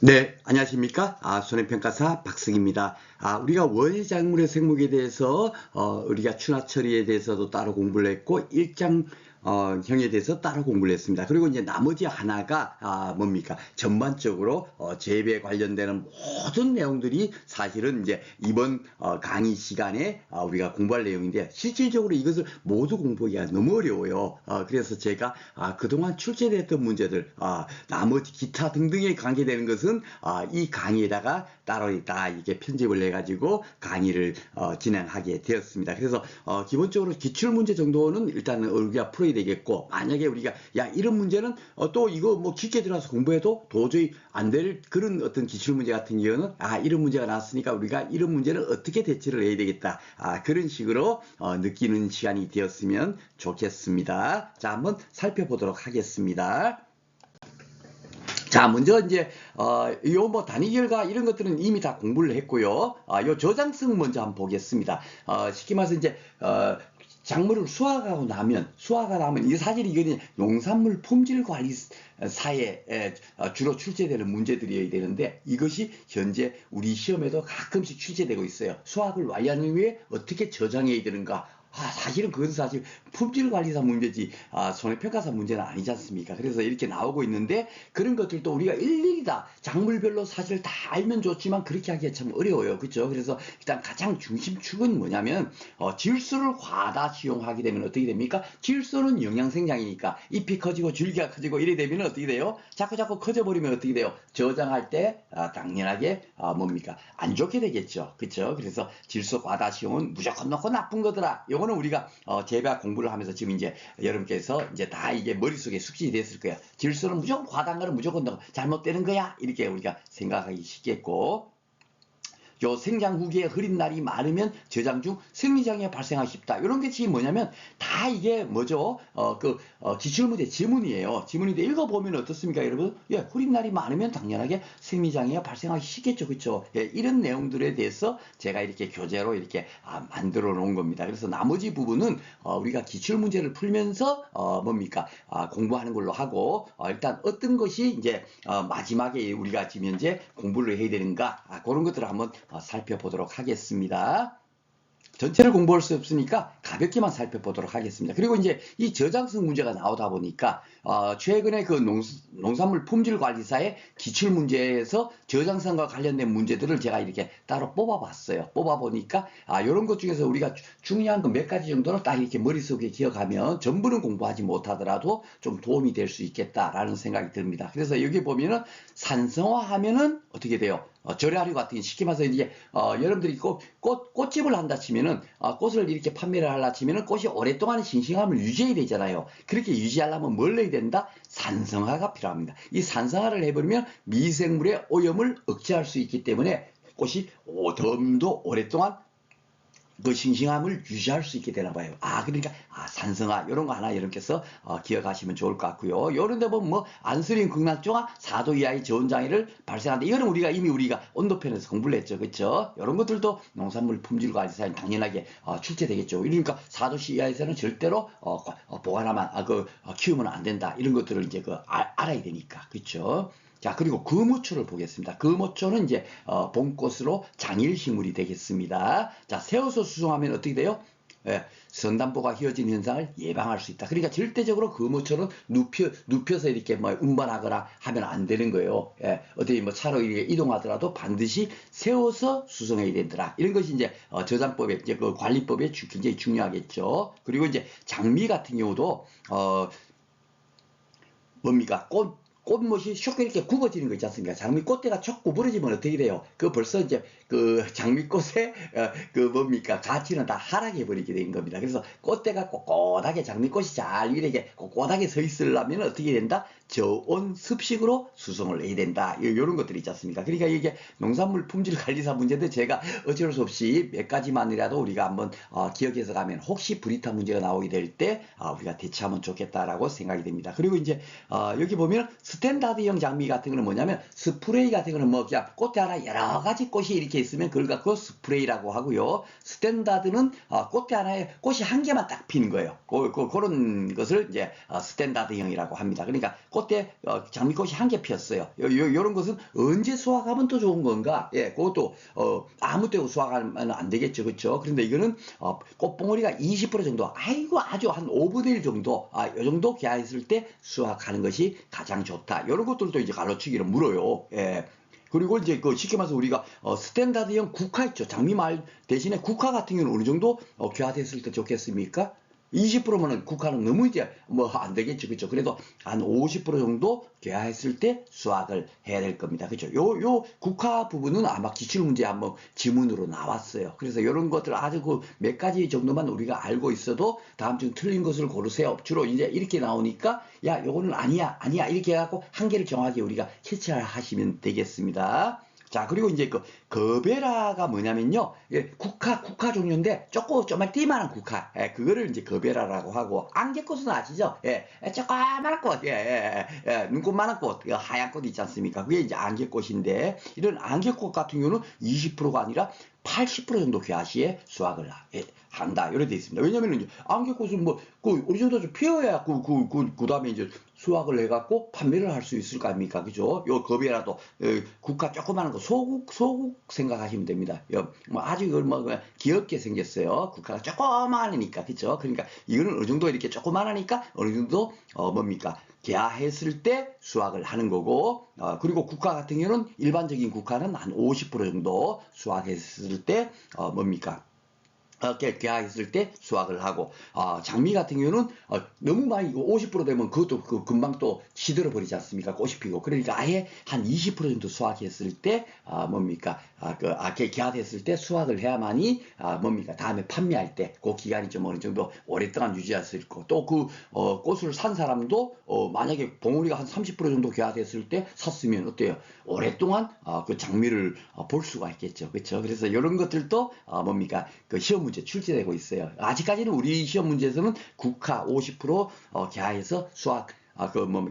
네, 안녕하십니까? 손해평가사 박승입니다. 우리가 원예작물의 생목에 대해서, 우리가 추나 처리에 대해서도 따로 공부를 했고, 형에 대해서 따로 공부를 했습니다. 그리고 이제 나머지 하나가, 뭡니까? 전반적으로, 재배에 관련되는 모든 내용들이 사실은 이제 이번, 강의 시간에, 우리가 공부할 내용인데, 실질적으로 이것을 모두 공부하기가 너무 어려워요. 그래서 제가, 그동안 출제됐던 문제들, 나머지 기타 등등에 관계되는 것은 이 강의에다가 따로 다 이게 편집을 해가지고 강의를 진행하게 되었습니다. 그래서 기본적으로 기출문제 정도는 일단 우리가 풀어야 되겠고, 만약에 우리가 야 이런 문제는 또 이거 뭐 깊게 들어가서 공부해도 도저히 안 될 그런 어떤 기출문제 같은 경우는 이런 문제가 나왔으니까 우리가 이런 문제는 어떻게 대처를 해야 되겠다, 그런 식으로 느끼는 시간이 되었으면 좋겠습니다. 자, 한번 살펴보도록 하겠습니다. 자, 먼저 이제 요 뭐 단위 결과 이런 것들은 이미 다 공부를 했고요. 요 저장성 먼저 한번 보겠습니다. 쉽게 말해서 이제 작물을 수확하고 나면 이 사실 이거는 농산물 품질 관리사에 주로 출제되는 문제들이어야 되는데, 이것이 현재 우리 시험에도 가끔씩 출제되고 있어요. 수확을 완료한 후에 어떻게 저장해야 되는가. 사실은 그건 사실 품질관리사 문제지, 손해평가사 문제는 아니지 않습니까? 그래서 이렇게 나오고 있는데, 그런 것들도 우리가 일일이 다 작물별로 사실 다 알면 좋지만 그렇게 하기가 참 어려워요. 그렇죠? 그래서 일단 가장 중심축은 뭐냐면, 질소를 과다使用하게 되면 어떻게 됩니까? 질소는 영양생장이니까 잎이 커지고 줄기가 커지고 이래 되면 어떻게 돼요? 자꾸 커져버리면 어떻게 돼요? 저장할 때 당연하게 뭡니까? 안 좋게 되겠죠. 그렇죠? 그래서 질소 과다使用은 무조건 놓고 나쁜 거더라. 요거는 우리가 재배학 공부를 하면서 지금 이제 여러분께서 이제 다 이게 머릿속에 숙지이 됐을 거야. 질소는 무조건 과다한 거는 무조건 잘못되는 거야. 이렇게 우리가 생각하기 쉽겠고, 요 생장 후기에 흐린 날이 많으면 저장 중 생리장애 발생하기 쉽다. 이런 게 지금 뭐냐면 다 이게 뭐죠? 기출문제 지문이에요. 지문인데 읽어보면 어떻습니까, 여러분? 예, 흐린 날이 많으면 당연하게 생리장애가 발생하기 쉽겠죠, 그렇죠? 예, 이런 내용들에 대해서 제가 이렇게 교재로 이렇게 만들어 놓은 겁니다. 그래서 나머지 부분은 우리가 기출문제를 풀면서 뭡니까? 공부하는 걸로 하고, 일단 어떤 것이 이제 마지막에 우리가 지금 현재 공부를 해야 되는가, 그런 것들을 한번 살펴보도록 하겠습니다. 전체를 공부할 수 없으니까 가볍게만 살펴보도록 하겠습니다. 그리고 이제 이 저장성 문제가 나오다 보니까 최근에 그 농산물 품질관리사의 기출문제에서 저장성과 관련된 문제들을 제가 이렇게 따로 뽑아봤어요. 뽑아보니까 이런 것 중에서 우리가 중요한 거 몇 가지 정도는 딱 이렇게 머릿속에 기억하면 전부는 공부하지 못하더라도 좀 도움이 될 수 있겠다라는 생각이 듭니다. 그래서 여기 보면은 산성화하면은 어떻게 돼요? 절야류 같은, 쉽게 말해서 이제 여러분들이 꽃집을 한다 치면은 꽃을 이렇게 판매를 하려 치면은 꽃이 오랫동안 싱싱함을 유지해야 되잖아요. 그렇게 유지하려면 뭘 해야 된다? 산성화가 필요합니다. 이 산성화를 해버리면 미생물의 오염을 억제할 수 있기 때문에 꽃이 더 오랫동안 그 싱싱함을 유지할 수 있게 되나 봐요. 그러니까 산성화 이런 거 하나 여러분께서 기억하시면 좋을 것 같고요. 이런 데 보면 뭐 안스린 극락종화 4도 이하의 저온 장애를 발생한다. 이거는 우리가 온도편에서 공부를 했죠. 그렇죠? 이런 것들도 농산물 품질 관리사에 당연하게 출제되겠죠. 그러니까 4도 이하에서는 절대로 보관하면 키우면 안 된다. 이런 것들을 이제 알아야 되니까. 그렇죠? 자, 그리고 금우초를 보겠습니다. 금우초는 이제 봄꽃으로 장일식물이 되겠습니다. 자, 세워서 수송하면 어떻게 돼요? 예, 선단포가 휘어진 현상을 예방할 수 있다. 그러니까 절대적으로 금우초는 눕혀서 이렇게 뭐 운반하거나 하면 안 되는 거예요. 예, 어떻게 뭐 차로 이렇게 이동하더라도 반드시 세워서 수송해야 된다. 이런 것이 이제 저장법에, 이제 그 관리법에 굉장히 중요하겠죠. 그리고 이제 장미 같은 경우도 뭡니까? 꽃못이 슉 이렇게 굽어지는 거 있지 않습니까? 장미 꽃대가 촉 구부러지면 어떻게 돼요? 그 벌써 이제 그 장미꽃의 그 뭡니까? 가치는 다 하락해 버리게 되는 겁니다. 그래서 꽃대가 꼿꼿하게, 장미꽃이 잘 이렇게 꼿꼿하게 서 있으려면 어떻게 된다? 저온 습식으로 수송을 해야 된다. 이런 것들이 있지 않습니까? 그러니까 이게 농산물 품질 관리사 문제도 제가 어쩔 수 없이 몇 가지만이라도 우리가 한번 기억해서 가면 혹시 불이타 문제가 나오게 될 때 우리가 대처하면 좋겠다라고 생각이 됩니다. 그리고 이제 여기 보면 스탠다드형 장미 같은 거는 뭐냐면 스프레이 같은 거는 뭐 그냥 꽃에 하나 여러 가지 꽃이 이렇게 있으면 그걸 갖고 스프레이라고 하고요. 스탠다드는 꽃에 하나에 꽃이 한 개만 딱 피는 거예요. 그런 것을 이제 스탠다드형이라고 합니다. 그러니까 꽃에 장미꽃이 한 개 피었어요. 요런 것은 언제 수확하면 또 좋은 건가? 예, 그것도 아무 때고 수확하면 안 되겠죠, 그렇죠? 그런데 이거는 꽃봉오리가 20% 정도, 아이고 아주 한 5분의 1 정도, 요 정도 개화했을 때 수확하는 것이 가장 좋다. 이런 것들도 이제 갈로치기로 물어요. 예. 그리고 이제 쉽게 말해서 우리가 스탠다드형 국화 있죠. 장미말 대신에 국화 같은 경우는 어느 정도 개화됐을 때 좋겠습니까? 20%면은 국화는 너무 이제 뭐 안 되겠죠. 그죠? 그래도 한 50% 정도 개화했을 때 수확을 해야 될 겁니다. 그죠? 요 국화 부분은 아마 기출문제 한번 지문으로 나왔어요. 그래서 이런 것들 아주 그 몇 가지 정도만 우리가 알고 있어도 다음 중 틀린 것을 고르세요. 주로 이제 이렇게 나오니까 야, 요거는 아니야, 아니야. 이렇게 해갖고 한 개를 정확히 우리가 캐치를 하시면 되겠습니다. 자, 그리고 이제 거베라가 뭐냐면요. 예, 국화 종류인데, 조금만 띠만한 국화. 예, 그거를 이제 거베라라고 하고, 안개꽃은 아시죠? 예, 조그만한 꽃. 눈꽃만한 꽃. 하얀 꽃 있지 않습니까? 그게 이제 안개꽃인데, 이런 안개꽃 같은 경우는 20%가 아니라 80% 정도 개화 시에 수확을 한다. 이렇게 되어 있습니다. 왜냐면은 안개꽃은 뭐, 어느 정도 좀 피어야 그 다음에 이제 수확을 해갖고 판매를 할 수 있을 거 아닙니까? 그죠? 요 겁이라도, 국화 조그마한 거, 소국 생각하시면 됩니다. 뭐 아주 이걸 뭐 귀엽게 생겼어요. 국화가 조그마하니까. 그죠? 그러니까 이거는 어느 정도 이렇게 조그마하니까 어느 정도, 뭡니까? 개화했을 때 수확을 하는 거고, 그리고 국화 같은 경우는 일반적인 국화는 한 50% 정도 수확했을 때, 뭡니까? 개화했을 때 수확을 하고, 장미 같은 경우는 너무 많이 50% 되면 그것도 금방 또 시들어 버리지 않습니까? 꽃이 피고. 그러니까 아예 한 20% 정도 수확했을 때 뭡니까? 개화됐을 때 수확을 해야만이 뭡니까? 다음에 판매할 때 그 기간이 좀 어느 정도 오랫동안 유지할 수 있고, 또 꽃을 산 사람도 만약에 봉우리가 한 30% 정도 개화됐을 때 샀으면 어때요? 오랫동안 그 장미를 볼 수가 있겠죠. 그렇죠? 그래서 이런 것들도 뭡니까? 그 시험 문제 출제되고 있어요. 아직까지는 우리 시험 문제에서는 국화 50% 개화해서 수확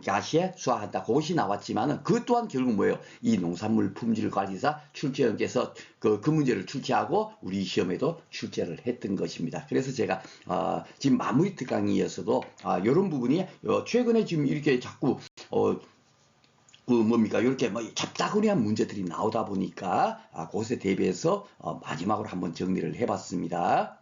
가시에 수확한다. 그것이 나왔지만은, 그 또한 결국 뭐예요? 이 농산물 품질 관리사 출제원께서 그 문제를 출제하고 우리 시험에도 출제를 했던 것입니다. 그래서 제가, 지금 마무리 특강이어서도, 이런 부분이, 최근에 지금 이렇게 자꾸, 이렇게 뭐 잡다구리한 문제들이 나오다 보니까, 그것에 대비해서, 마지막으로 한번 정리를 해봤습니다.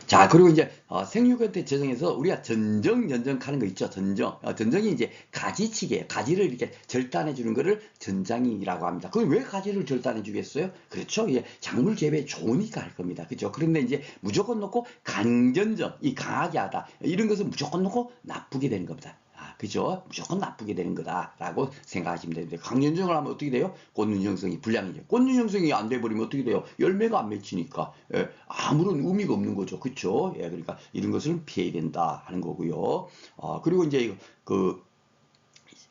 자, 그리고 이제 생육형태 재정에서 우리가 전정 하는 거 있죠. 전정이 이제 가지치기예요. 가지를 이렇게 절단해 주는 거를 전장이라고 합니다. 그럼 왜 가지를 절단해 주겠어요? 그렇죠. 예, 작물 재배에 좋으니까 할 겁니다. 그렇죠. 그런데 이제 무조건 놓고 강전정, 이 강하게 하다, 이런 것은 무조건 놓고 나쁘게 되는 겁니다. 그죠? 무조건 나쁘게 되는 거다라고 생각하시면 됩니다. 강연정을 하면 어떻게 돼요? 꽃눈 형성이 불량이죠. 꽃눈 형성이 안 돼버리면 어떻게 돼요? 열매가 안 맺히니까, 아무런 의미가 없는 거죠. 그쵸? 예, 그러니까 이런 것을 피해야 된다 하는 거고요. 그리고 이제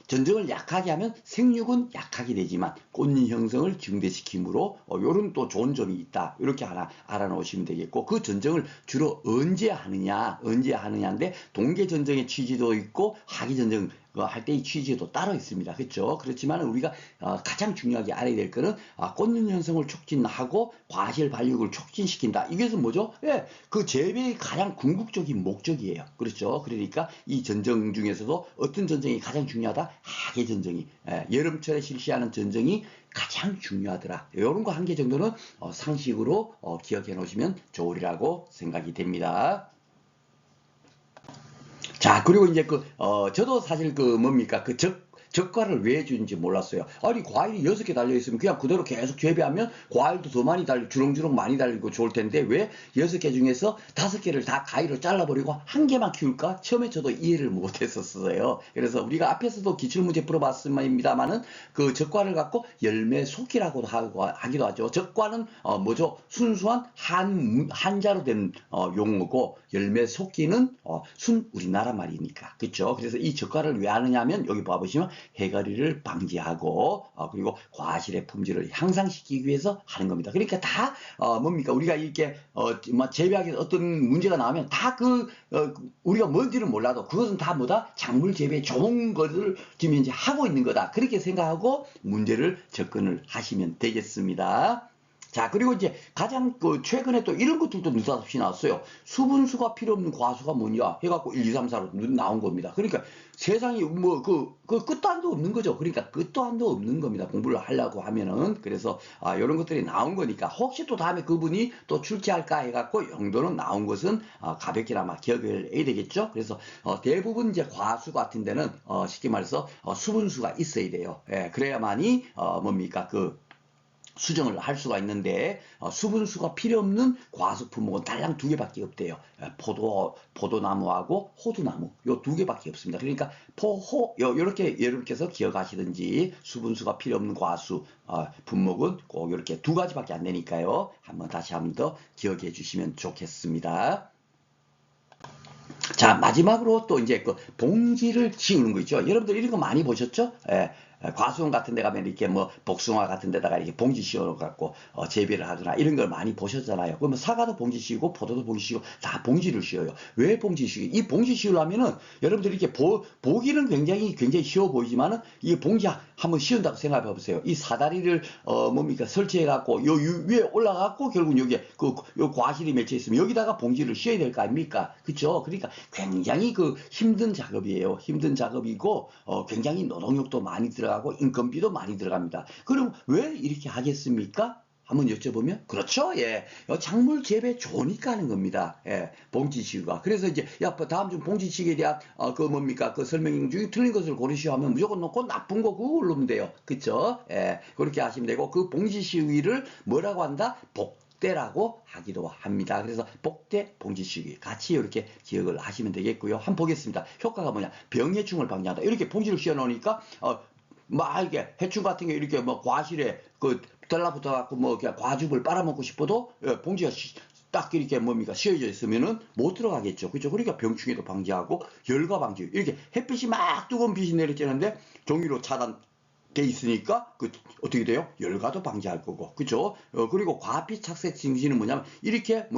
전정을 약하게 하면 생육은 약하게 되지만 꽃잎 형성을 증대시키므로 요런 또 좋은 점이 있다. 이렇게 하나 알아놓으시면 되겠고, 그 전정을 주로 언제 하느냐인데, 동계 전정의 취지도 있고 하기 전정 할 때의 취지도 따로 있습니다. 그렇죠? 그렇지만 우리가 가장 중요하게 알아야 될 거는 꽃눈 형성을 촉진하고 과실 발육을 촉진시킨다. 이것은 뭐죠? 예, 그 재배의 가장 궁극적인 목적이에요. 그렇죠? 그러니까 이 전정 중에서도 어떤 전정이 가장 중요하다? 하계 전정이, 여름철에 실시하는 전정이 가장 중요하더라. 이런 거 한 개 정도는 상식으로 기억해 놓으시면 좋으리라고 생각이 됩니다. 자, 그리고 이제 저도 사실 적과를 왜 주는지 몰랐어요. 아니, 과일이 6개 달려있으면 그냥 그대로 계속 재배하면 과일도 더 많이 주렁주렁 많이 달리고 좋을 텐데, 왜 6개 중에서 5개를 다 가위로 잘라버리고 한 개만 키울까? 처음에 저도 이해를 못했었어요. 그래서 우리가 앞에서도 기출문제 풀어봤습니다만은, 그 적과를 갖고 열매 속기라고도 하기도 하죠. 적과는 뭐죠? 순수한 한자로 된 용어고, 열매 속기는 우리나라 말이니까. 그쵸? 그래서 이 적과를 왜 하느냐 하면, 여기 봐보시면 해거리를 방지하고 그리고 과실의 품질을 향상시키기 위해서 하는 겁니다. 그러니까 다 뭡니까 우리가 이렇게 재배하기 어떤 문제가 나오면 다 우리가 뭔지는 몰라도 그것은 다 뭐다 작물 재배에 좋은 것을 지금 이제 하고 있는 거다. 그렇게 생각하고 문제를 접근을 하시면 되겠습니다. 자, 그리고 이제 가장 최근에 또 이런 것들도 느닷없이 나왔어요. 수분수가 필요 없는 과수가 뭐냐 해갖고 1, 2, 3, 4로 나온 겁니다. 그러니까 세상이 끝도 한도 없는 거죠. 그러니까 끝도 한도 없는 겁니다. 공부를 하려고 하면은. 그래서 이런 것들이 나온 거니까 혹시 또 다음에 그분이 또 출제할까 해갖고 용도는 나온 것은 가볍게나마 기억을 해야 되겠죠. 그래서 대부분 이제 과수 같은 데는 쉽게 말해서 수분수가 있어야 돼요. 예, 그래야만이 뭡니까 수정을 할 수가 있는데 수분수가 필요 없는 과수 품목은 달랑 2개밖에 없대요. 포도나무하고 호두나무 요 2개밖에 없습니다. 그러니까 요렇게 해서 기억하시든지 수분수가 필요 없는 과수 품목은 꼭 이렇게 2가지밖에 안 되니까요. 다시 한번 더 기억해 주시면 좋겠습니다. 자, 마지막으로 또 이제 봉지를 씌우는 거 있죠. 여러분들 이런 거 많이 보셨죠? 과수원 같은 데 가면 이렇게 복숭아 같은 데다가 이렇게 봉지 씌워 갖고 재배를 하거나 이런 걸 많이 보셨잖아요. 그러면 사과도 봉지 씌우고 포도도 봉지 씌우고 다 봉지를 씌워요. 왜 봉지 씌우기? 이 봉지 씌우려면은 여러분들이 이렇게 보기는 굉장히 쉬워 보이지만은 이 봉지 한번 씌운다고 생각해 보세요. 이 사다리를 설치해 갖고 요 위에 올라가 갖고 결국 여기에 요 과실이 맺혀 있으면 여기다가 봉지를 씌워야 될 거 아닙니까? 그렇죠? 그러니까 굉장히 힘든 작업이에요. 힘든 작업이고 굉장히 노동력도 많이 들어가고 인건비도 많이 들어갑니다. 그럼 왜 이렇게 하겠습니까? 한번 여쭤보면 그렇죠. 예, 작물 재배 좋으니까 하는 겁니다. 예, 봉지시기가. 그래서 이제 다음 주 봉지시기에 대한 설명 중에 틀린 것을 고르시오 하면 무조건 놓고 나쁜 거 그거 고르면 돼요. 그렇죠? 예, 그렇게 하시면 되고 그 봉지시기를 뭐라고 한다? 복대라고 하기도 합니다. 그래서 복대, 봉지시기 같이 이렇게 기억을 하시면 되겠고요. 한번 보겠습니다. 효과가 뭐냐? 병해충을 방지한다. 이렇게 봉지를 씌워 놓으니까 이게 해충 같은 게 이렇게 과실에 달라붙어 갖고 그냥 과즙을 빨아먹고 싶어도 봉지가 딱 이렇게 씌어져 있으면은 못 들어가겠죠. 그죠? 그러니까 병충해도 방지하고 열과 방지. 이렇게 햇빛이 막 뜨거운 빛이 내리쬐는데 종이로 차단 돼 있으니까 어떻게 돼요? 열과도 방지할 거고, 그죠? 그리고 과빛 착색 증진은 뭐냐면 이렇게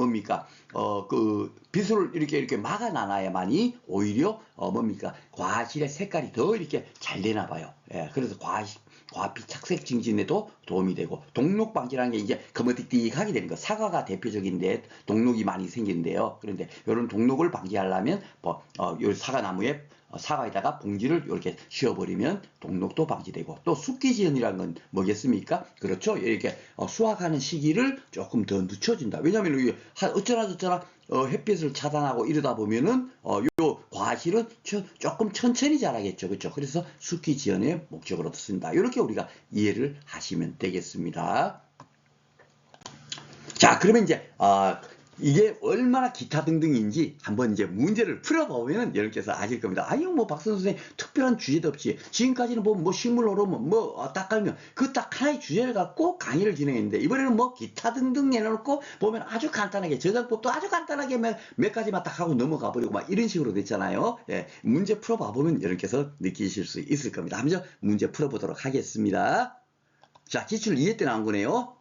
빛을 이렇게 막아놔야만이 오히려 과실의 색깔이 더 이렇게 잘 되나 봐요. 예, 그래서 과빛 착색 증진에도 도움이 되고 동록 방지라는 게 이제 거머딕딕하게 되는 거. 사과가 대표적인데 동록이 많이 생기는데요. 그런데 이런 동록을 방지하려면 요 사과나무에 사과에다가 봉지를 이렇게 씌워버리면 동록도 방지되고 또 숙기지연이라는 건 뭐겠습니까? 그렇죠. 이렇게 수확하는 시기를 조금 더 늦춰준다. 왜냐하면 어쩌나 햇빛을 차단하고 이러다 보면은 요 과실은 조금 천천히 자라겠죠. 그렇죠. 그래서 숙기지연의 목적으로 쓴다. 이렇게 우리가 이해를 하시면 되겠습니다. 자, 그러면 이제 이게 얼마나 기타 등등인지 한번 이제 문제를 풀어보면 여러분께서 아실 겁니다. 박선 선생님 특별한 주제도 없이 지금까지는 식물 호르몬 딱 깔면 그 딱 하나의 주제를 갖고 강의를 진행했는데 이번에는 기타 등등 내놓고 보면 아주 간단하게 저장법도 아주 간단하게 몇 가지만 딱 하고 넘어가 버리고 막 이런 식으로 됐잖아요. 예, 문제 풀어봐 보면 여러분께서 느끼실 수 있을 겁니다. 한번 문제 풀어보도록 하겠습니다. 자, 기출 2회 때 나온 거네요.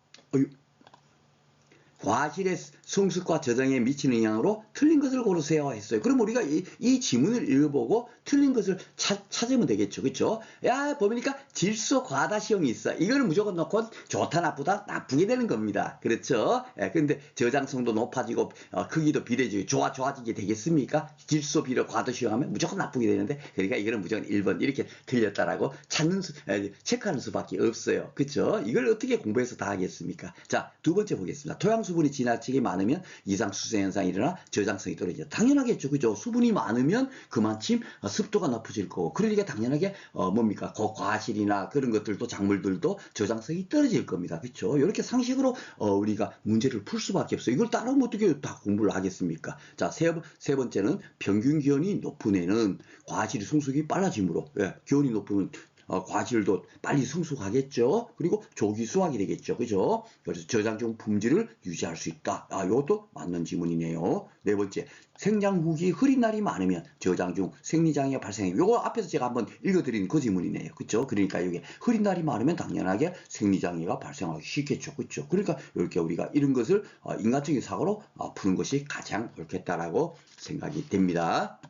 과실의 성숙과 저장에 미치는 영향으로 틀린 것을 고르세요 했어요. 그럼 우리가 이 지문을 읽어보고 틀린 것을 찾으면 되겠죠. 그렇죠? 보니까 질소 과다시용이 있어. 이거는 무조건 넣고 좋다 나쁘다 나쁘게 되는 겁니다. 그렇죠? 근데 저장성도 높아지고 크기도 비례지고 좋아지게 되겠습니까? 질소 비례 과다시용하면 무조건 나쁘게 되는데 그러니까 이거는 무조건 1번 이렇게 틀렸다라고 체크하는 수밖에 없어요. 그렇죠? 이걸 어떻게 공부해서 다 하겠습니까? 자, 2번째 보겠습니다. 토양수분이 지나치게 많으면 이상 수세 현상이 일어나 저장성이 떨어지죠. 당연하겠죠. 그죠? 수분이 많으면 그만큼 습도가 높아질 거고 그러니까 당연하게 과실이나 그런 것들도 작물들도 저장성이 떨어질 겁니다. 그렇죠? 이렇게 상식으로 우리가 문제를 풀 수밖에 없어요. 이걸 따라오면 어떻게 다 공부를 하겠습니까? 자, 세 번째는 평균 기온이 높은 애는 과실이 성숙이 빨라지므로 기온이 높으면 과실도 빨리 성숙하겠죠. 그리고 조기 수확이 되겠죠. 그죠? 그래서 저장 중 품질을 유지할 수 있다. 이것도 맞는 지문이네요. 네 번째, 생장 후기 흐린 날이 많으면 저장 중 생리장애가 발생해. 요거 앞에서 제가 한번 읽어드린 그 지문이네요. 그죠? 그러니까 이게 흐린 날이 많으면 당연하게 생리장애가 발생하기 쉽겠죠. 그죠? 그러니까 이렇게 우리가 이런 것을 인간적인 사고로 푸는 것이 가장 옳겠다라고 생각이 됩니다.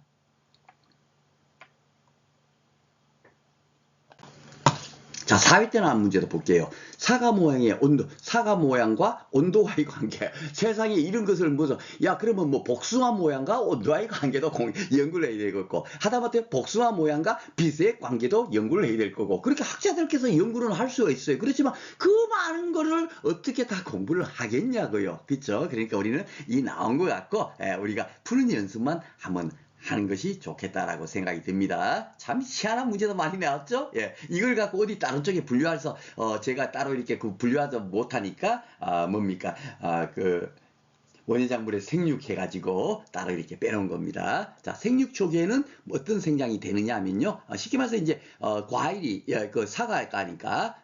자, 4회 때 나온 문제도 볼게요. 사과 모양의 온도, 사과 모양과 온도와의 관계. 세상에 이런 것을 무슨, 야, 그러면 뭐 복숭아 모양과 온도와의 관계도 연구를 해야 되겠고, 하다못해 복숭아 모양과 빛의 관계도 연구를 해야 될 거고, 그렇게 학자들께서 연구는 할 수가 있어요. 그렇지만 그 많은 거를 어떻게 다 공부를 하겠냐고요. 그쵸? 그러니까 우리는 이 나온 것 같고, 우리가 푸는 연습만 한번 하는 것이 좋겠다라고 생각이 듭니다. 참 희한한 문제도 많이 나왔죠? 예, 이걸 갖고 어디 다른 쪽에 분류해서 제가 따로 이렇게 분류하지 못하니까 뭡니까? 원예작물에 생육해가지고 따로 이렇게 빼놓은 겁니다. 자, 생육 초기에는 어떤 생장이 되느냐 하면요. 쉽게 말해서 이제, 과일이, 그 사과가니까,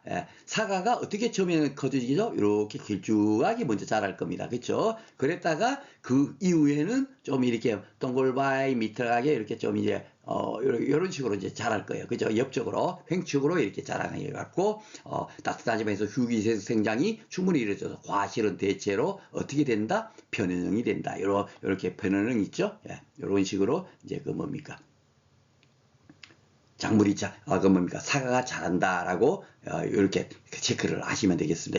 사과가 어떻게 처음에는 커지죠? 이렇게 길쭉하게 먼저 자랄 겁니다. 그쵸? 그랬다가 그 이후에는 좀 이렇게 동글바이 미트하게 이렇게 좀 이제, 이런 식으로 이제 자랄 거예요. 그죠? 옆쪽으로, 횡축으로 이렇게 자라게 갖고, 따뜻한 집에서 휴기 생장이 충분히 이루어져서 과실은 대체로 어떻게 된다? 편연형이 된다. 이렇게 편연형 있죠? 예, 이런 식으로 이제 그 뭡니까? 작물이 사과가 자란다라고 이렇게 체크를 하시면 되겠습니다.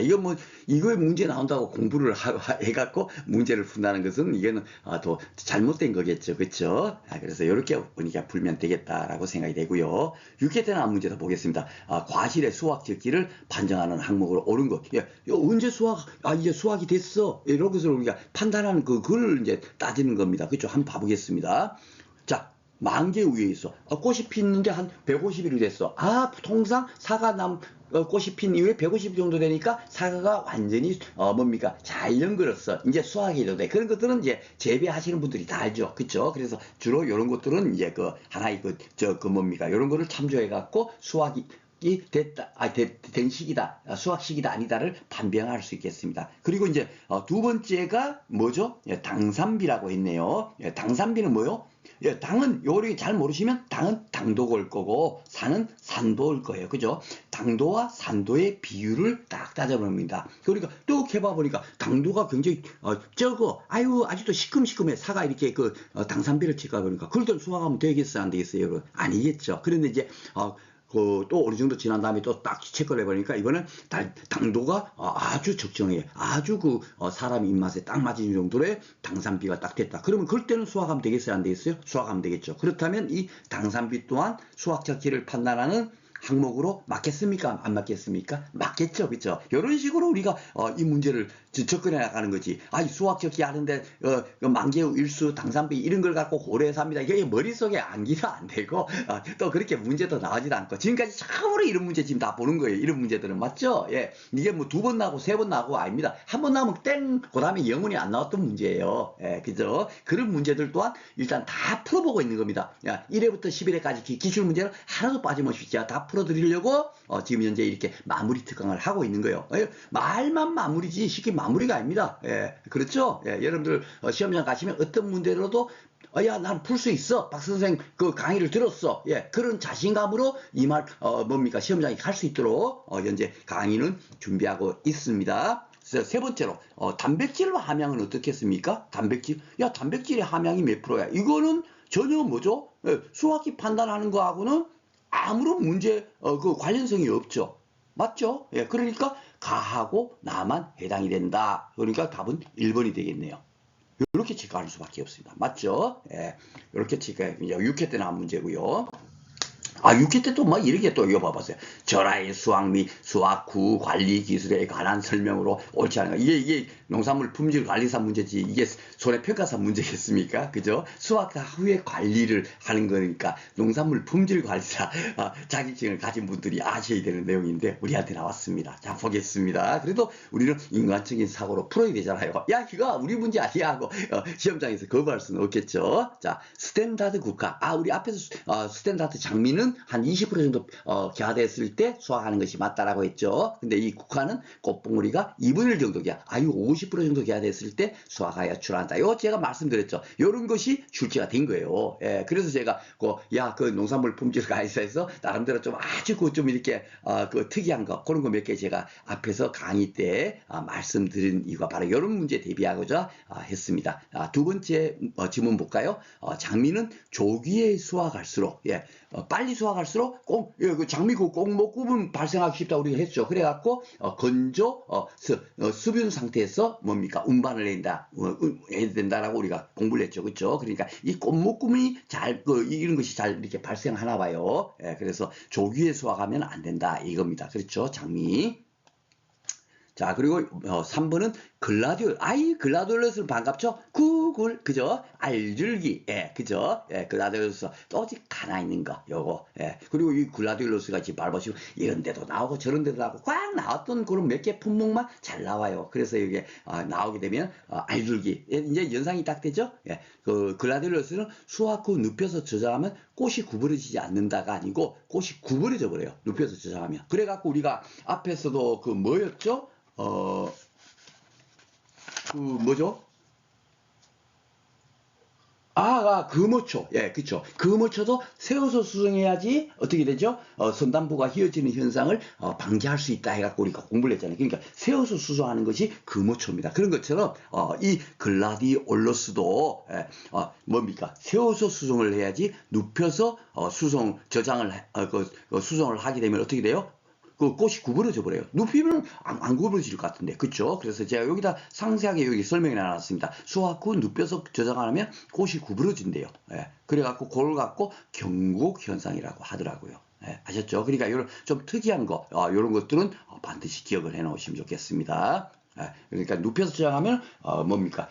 이거의 문제 나온다고 공부를 해갖고 문제를 푼다는 것은 이거는 더 잘못된 거겠죠, 그렇죠? 그래서 이렇게 우리가 풀면 되겠다라고 생각이 되고요. 6회 때 나온 문제도 보겠습니다. 과실의 수확 적기를 판정하는 항목으로 옳은 것. 언제 이제 수확이 됐어? 이런 것을 우리가 판단하는 그걸 이제 따지는 겁니다. 그렇죠? 한번 봐보겠습니다. 자. 만개 위에 있어. 꽃이 피는데 한 150일이 됐어. 통상 꽃이 핀 이후에 150일 정도 되니까 사과가 완전히 잘 연결었어. 이제 수확해도 돼. 그런 것들은 이제 재배하시는 분들이 다 알죠. 그쵸? 그래서 주로 이런 것들은 이제 하나의 이런 거를 참조해 갖고 수확이 됐다, 된 시기다, 수확 시기다, 아니다를 판별할 수 있겠습니다. 그리고 이제, 두 번째가 뭐죠? 당산비라고 했네요. 당산비는 뭐요? 당은, 요리 잘 모르시면 당은 당도가 올 거고, 산은 산도 올 거예요. 그죠? 당도와 산도의 비율을 딱 따져봅니다. 그러니까 뚝 해봐보니까 당도가 굉장히, 적어. 아직도 시큼시큼해. 사과 이렇게 당산비를 찍어보니까. 그럴 땐 수확하면 되겠어요? 안 되겠어요? 여러분? 아니겠죠. 그런데 이제, 또 어느 정도 지난 다음에 또 딱 체크를 해보니까 이거는 당도가 아주 적정해. 아주 사람 입맛에 딱 맞은 정도의 당산비가 딱 됐다. 그러면 그럴 때는 수확하면 되겠어요? 안 되겠어요? 수확하면 되겠죠. 그렇다면 이 당산비 또한 수확 적기를 판단하는 항목으로 맞겠습니까? 안 맞겠습니까? 맞겠죠. 그죠? 이런 식으로 우리가 이 문제를 접근해 나가는 거지. 수학 적기 하는데 만개우 일수 당산비 이런 걸 갖고 고려해서 합니다. 이게 머릿속에 암기도 안 되고 또 그렇게 문제도 나오지도 않고 지금까지 처음으로 이런 문제 지금 다 보는 거예요. 이런 문제들은 맞죠? 예. 이게 뭐 2번 나오고 3번 나오고 아닙니다. 한 번 나오면 땡 그다음에 영원히 안 나왔던 문제예요. 예. 그죠? 그런 문제들 또한 일단 다 풀어보고 있는 겁니다. 1회부터 11회까지 기출 문제는 하나도 빠짐없이 제가 다 풀어드리려고 지금 현재 이렇게 마무리 특강을 하고 있는 거예요. 말만 마무리지 쉽게 마무리가 아닙니다. 예, 그렇죠? 예, 여러분들 시험장 가시면 어떤 문제로도 난 풀 수 있어. 박 선생 그 강의를 들었어. 예, 그런 자신감으로 이 말 시험장에 갈 수 있도록 현재 강의는 준비하고 있습니다. 세 번째로 단백질 함량은 어떻겠습니까? 단백질의 함량이 몇 프로야? 이거는 전혀 뭐죠? 수학이 판단하는 거하고는 아무런 문제 관련성이 없죠. 맞죠? 예, 그러니까 가하고 나만 해당이 된다. 그러니까 답은 1번이 되겠네요. 이렇게 체크할 수밖에 없습니다. 맞죠? 예, 이렇게 체크해. 6회 때 나온 문제고요. 6회 때 또 이렇게 또 이거 봐봤어요. 절하의 수확 및 수확 후 관리 기술에 관한 설명으로 옳지 않은 거. 이게 농산물 품질 관리사 문제지. 이게 손해평가사 문제겠습니까? 그죠? 수확 후에 관리를 하는 거니까 농산물 품질 관리사 자격증을 가진 분들이 아셔야 되는 내용인데 우리한테 나왔습니다. 자, 보겠습니다. 그래도 우리는 인간적인 사고로 풀어야 되잖아요. 이거 우리 문제 아니야 하고 시험장에서 거부할 수는 없겠죠. 자, 스탠다드 국가. 우리 앞에서 스탠다드 장미는 장미는 한 20% 정도 기하됐을 때 수확하는 것이 맞다라고 했죠. 근데 이 국화는 꽃봉오리가 2분의 1 정도 기하, 아유 50% 정도 기하됐을 때 수확하여 출하한다. 요 제가 말씀드렸죠. 요런 것이 출제가 된 거예요. 예, 그래서 제가 그 농산물 품질 가이드에서 나름대로 좀 아주 좀 이렇게 그 특이한 거 그런 거 몇 개 제가 앞에서 강의 때 말씀드린 이유가 바로 이런 문제 대비하고자 했습니다. 두 번째 질문 볼까요? 장미는 조기에 수확할수록 빨리 수확할수록 꼭 그 장미 꼭목구분 발생하기 쉽다 우리가 했죠. 그래갖고 건조 수분 상태에서 뭡니까 운반을 해야 된다라고 우리가 공부를 했죠. 그렇죠? 그러니까 이 꽃목구름이 잘 이런 것이 잘 이렇게 발생하나 봐요. 그래서 조기에 수확하면 안 된다 이겁니다. 그렇죠? 장미. 자, 그리고 3번은 글라디올러스는 반갑죠? 구글, 그죠? 알줄기, 그죠? 글라디올러스, 또 하나 있는 거, 요거, 그리고 이 글라디올러스가 지금 밟으시고, 이런 데도 나오고, 저런 데도 나오고, 꽉 나왔던 그런 몇 개 품목만 잘 나와요. 그래서 이게, 나오게 되면, 알줄기, 이제 연상이 딱 되죠? 그 글라디올러스는 수확 후 눕혀서 저장하면 꽃이 구부러지지 않는다가 아니고, 꽃이 구부러져 버려요. 눕혀서 저장하면. 그래갖고 우리가 앞에서도 그 뭐였죠? 뭐죠? 금어초. 그쵸. 금어초도 세워서 수정해야지 어떻게 되죠? 선단부가 휘어지는 현상을 방지할 수 있다 해갖고 우리가 공부를 했잖아요. 그러니까 세워서 수정하는 것이 금어초입니다. 그런 것처럼 이 글라디올러스도 뭡니까? 세워서 수정을 해야지 눕혀서 수정을 하게 되면 어떻게 돼요? 그 꽃이 구부러져 버려요. 눕히면 안 구부러질 것 같은데, 그쵸? 그래서 제가 여기다 상세하게 여기 설명해 놨습니다. 수확 후 눕혀서 저장하면 꽃이 구부러진대요. 그래갖고 그걸 갖고 경국 현상이라고 하더라고요. 아셨죠? 그러니까 이런 좀 특이한 거, 이런 것들은 반드시 기억을 해 놓으시면 좋겠습니다. 그러니까 눕혀서 저장하면 뭡니까?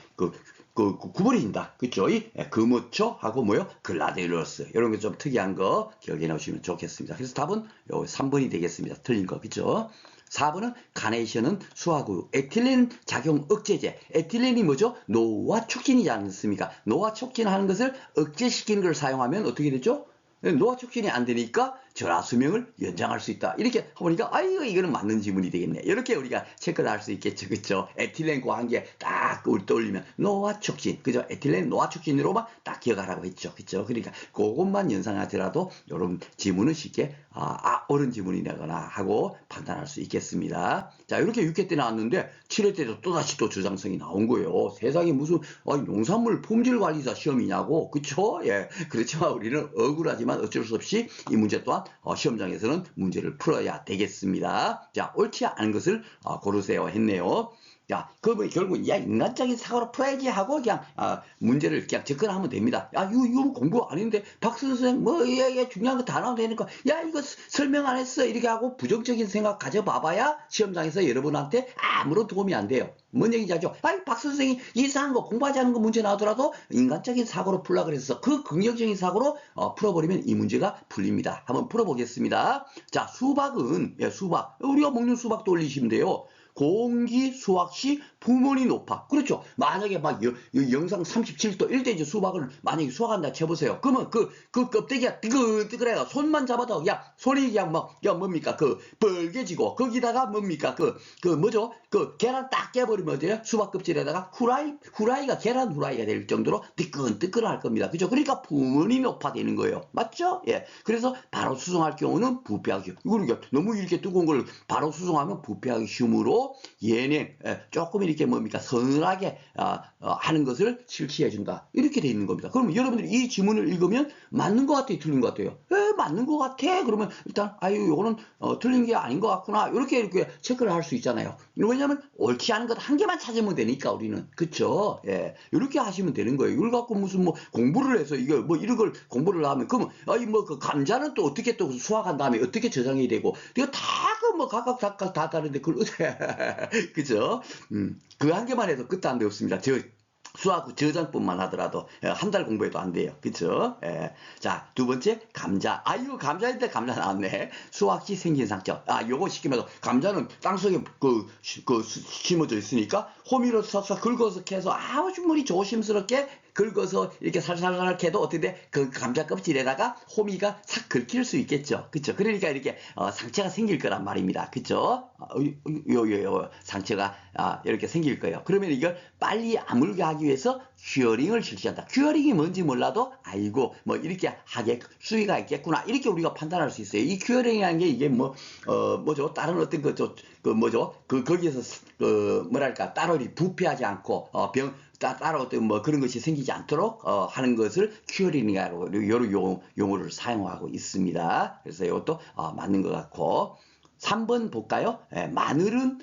구부러진다. 그쵸? 이 금어초하고 뭐요? 글라디올러스. 이런 게 좀 특이한 거 기억해 놓으시면 좋겠습니다. 그래서 답은 요 3번이 되겠습니다. 틀린 거. 그쵸? 4번은 카네이션은 수확 후 에틸렌 작용 억제제. 에틸렌이 뭐죠? 노화 촉진이지 않습니까? 노화 촉진하는 것을 억제시키는 걸 사용하면 어떻게 되죠? 노화 촉진이 안 되니까 전화 수명을 연장할 수 있다. 이렇게 보니까 이거는 맞는 지문이 되겠네. 이렇게 우리가 체크를 할 수 있겠죠. 그죠? 에틸렌과 한 개 딱 떠올리면 노화 촉진. 그죠? 에틸렌 노화 촉진으로만 딱 기억하라고 했죠. 그죠? 그러니까 그것만 연상하더라도 이런 지문은 쉽게 옳은 지문이라거나 하고 판단할 수 있겠습니다. 자, 이렇게 6회 때 나왔는데 7회 때도 또다시 또 저장성이 나온 거예요. 세상에 무슨 농산물 품질 관리사 시험이냐고. 그쵸? 그렇지만 우리는 억울하지만 어쩔 수 없이 이 문제 또한 시험장에서는 문제를 풀어야 되겠습니다. 자, 옳지 않은 것을 고르세요 했네요. 야, 그러면 결국 인간적인 사고로 풀어야지 하고 그냥 문제를 그냥 접근하면 됩니다. 이거 공부 안 했는데 박수 선생 중요한 거 다 나오면 되니까 이거 설명 안 했어 이렇게 하고 부정적인 생각 가져봐봐야 시험장에서 여러분한테 아무런 도움이 안 돼요. 뭔 얘기인지 알죠? 박수 선생이 이상한 거 공부하지 않은 거 문제 나오더라도 인간적인 사고로 풀라 그랬어. 그 긍정적인 사고로 풀어버리면 이 문제가 풀립니다. 한번 풀어보겠습니다. 자, 수박은 수박 우리가 먹는 수박 떠올리시면 돼요. 공기 수확 시 풍온이 높아. 그렇죠. 만약에 막 영상 37도 1대지 수박을 만약에 수확한다 쳐보세요. 그러면 그 껍데기가 뜨거뜨거해가 손만 잡아도 손이 그냥 뭡니까 벌개지고 거기다가 뭡니까 뭐죠? 계란 딱 깨버리면 어때요? 수박 껍질에다가 후라이가 계란 후라이가 될 정도로 뜨끈뜨끈할 겁니다. 그죠? 그러니까 풍온이 높아지는 거예요. 맞죠? 그래서 바로 수송할 경우는 부패하기. 그러니까 너무 이렇게 뜨거운 걸 바로 수송하면 부패하기 쉬움으로 얘는 조금 이렇게 서늘하게 하는 것을 실시해 준다. 이렇게 돼 있는 겁니다. 그러면 여러분들이 이 지문을 읽으면 맞는 것 같아요? 틀린 것 같아요? 맞는 것 같아? 그러면 일단 이거는 틀린 게 아닌 것 같구나. 이렇게 체크를 할 수 있잖아요. 왜냐하면 옳지 않은 것 한 개만 찾으면 되니까 우리는. 그쵸? 이렇게 하시면 되는 거예요. 이걸 갖고 무슨 공부를 해서 이런 걸 공부를 하면 그러면 그 감자는 또 어떻게 또 수확한 다음에 어떻게 저장이 되고 이거 다 각각 다 다른데 그걸 그죠? 그 한 개만 해도 끝도 안 되었습니다. 수학 후 저장뿐만 하더라도 한 달 공부해도 안 돼요. 그쵸? 자, 두 번째 감자. 이거 감자인데 감자 나왔네. 수확 시 생긴 상처. 요거 시키면서 감자는 땅속에 심어져 있으니까 호미로 서서 긁어서 캐서 아주 물이 조심스럽게 긁어서 이렇게 살살살 해도 어떻게 돼? 그 감자 껍질에다가 호미가 싹 긁힐 수 있겠죠. 그쵸? 그러니까 이렇게 상처가 생길 거란 말입니다. 그쵸? 요 상처가 이렇게 생길 거예요. 그러면 이걸 빨리 아물게 하기 위해서 큐어링을 실시한다. 큐어링이 뭔지 몰라도 아이고 뭐 이렇게 하게 수위가 있겠구나 이렇게 우리가 판단할 수 있어요. 이 큐어링이라는 게 이게 뭐죠? 다른 어떤 뭐죠? 거기에서 뭐랄까 따로 부패하지 않고 따로 어떤 뭐 그런 것이 생기지 않도록 하는 것을 큐어링이라고 여러 용어를 사용하고 있습니다. 그래서 이것도 맞는 것 같고 3번 볼까요? 마늘은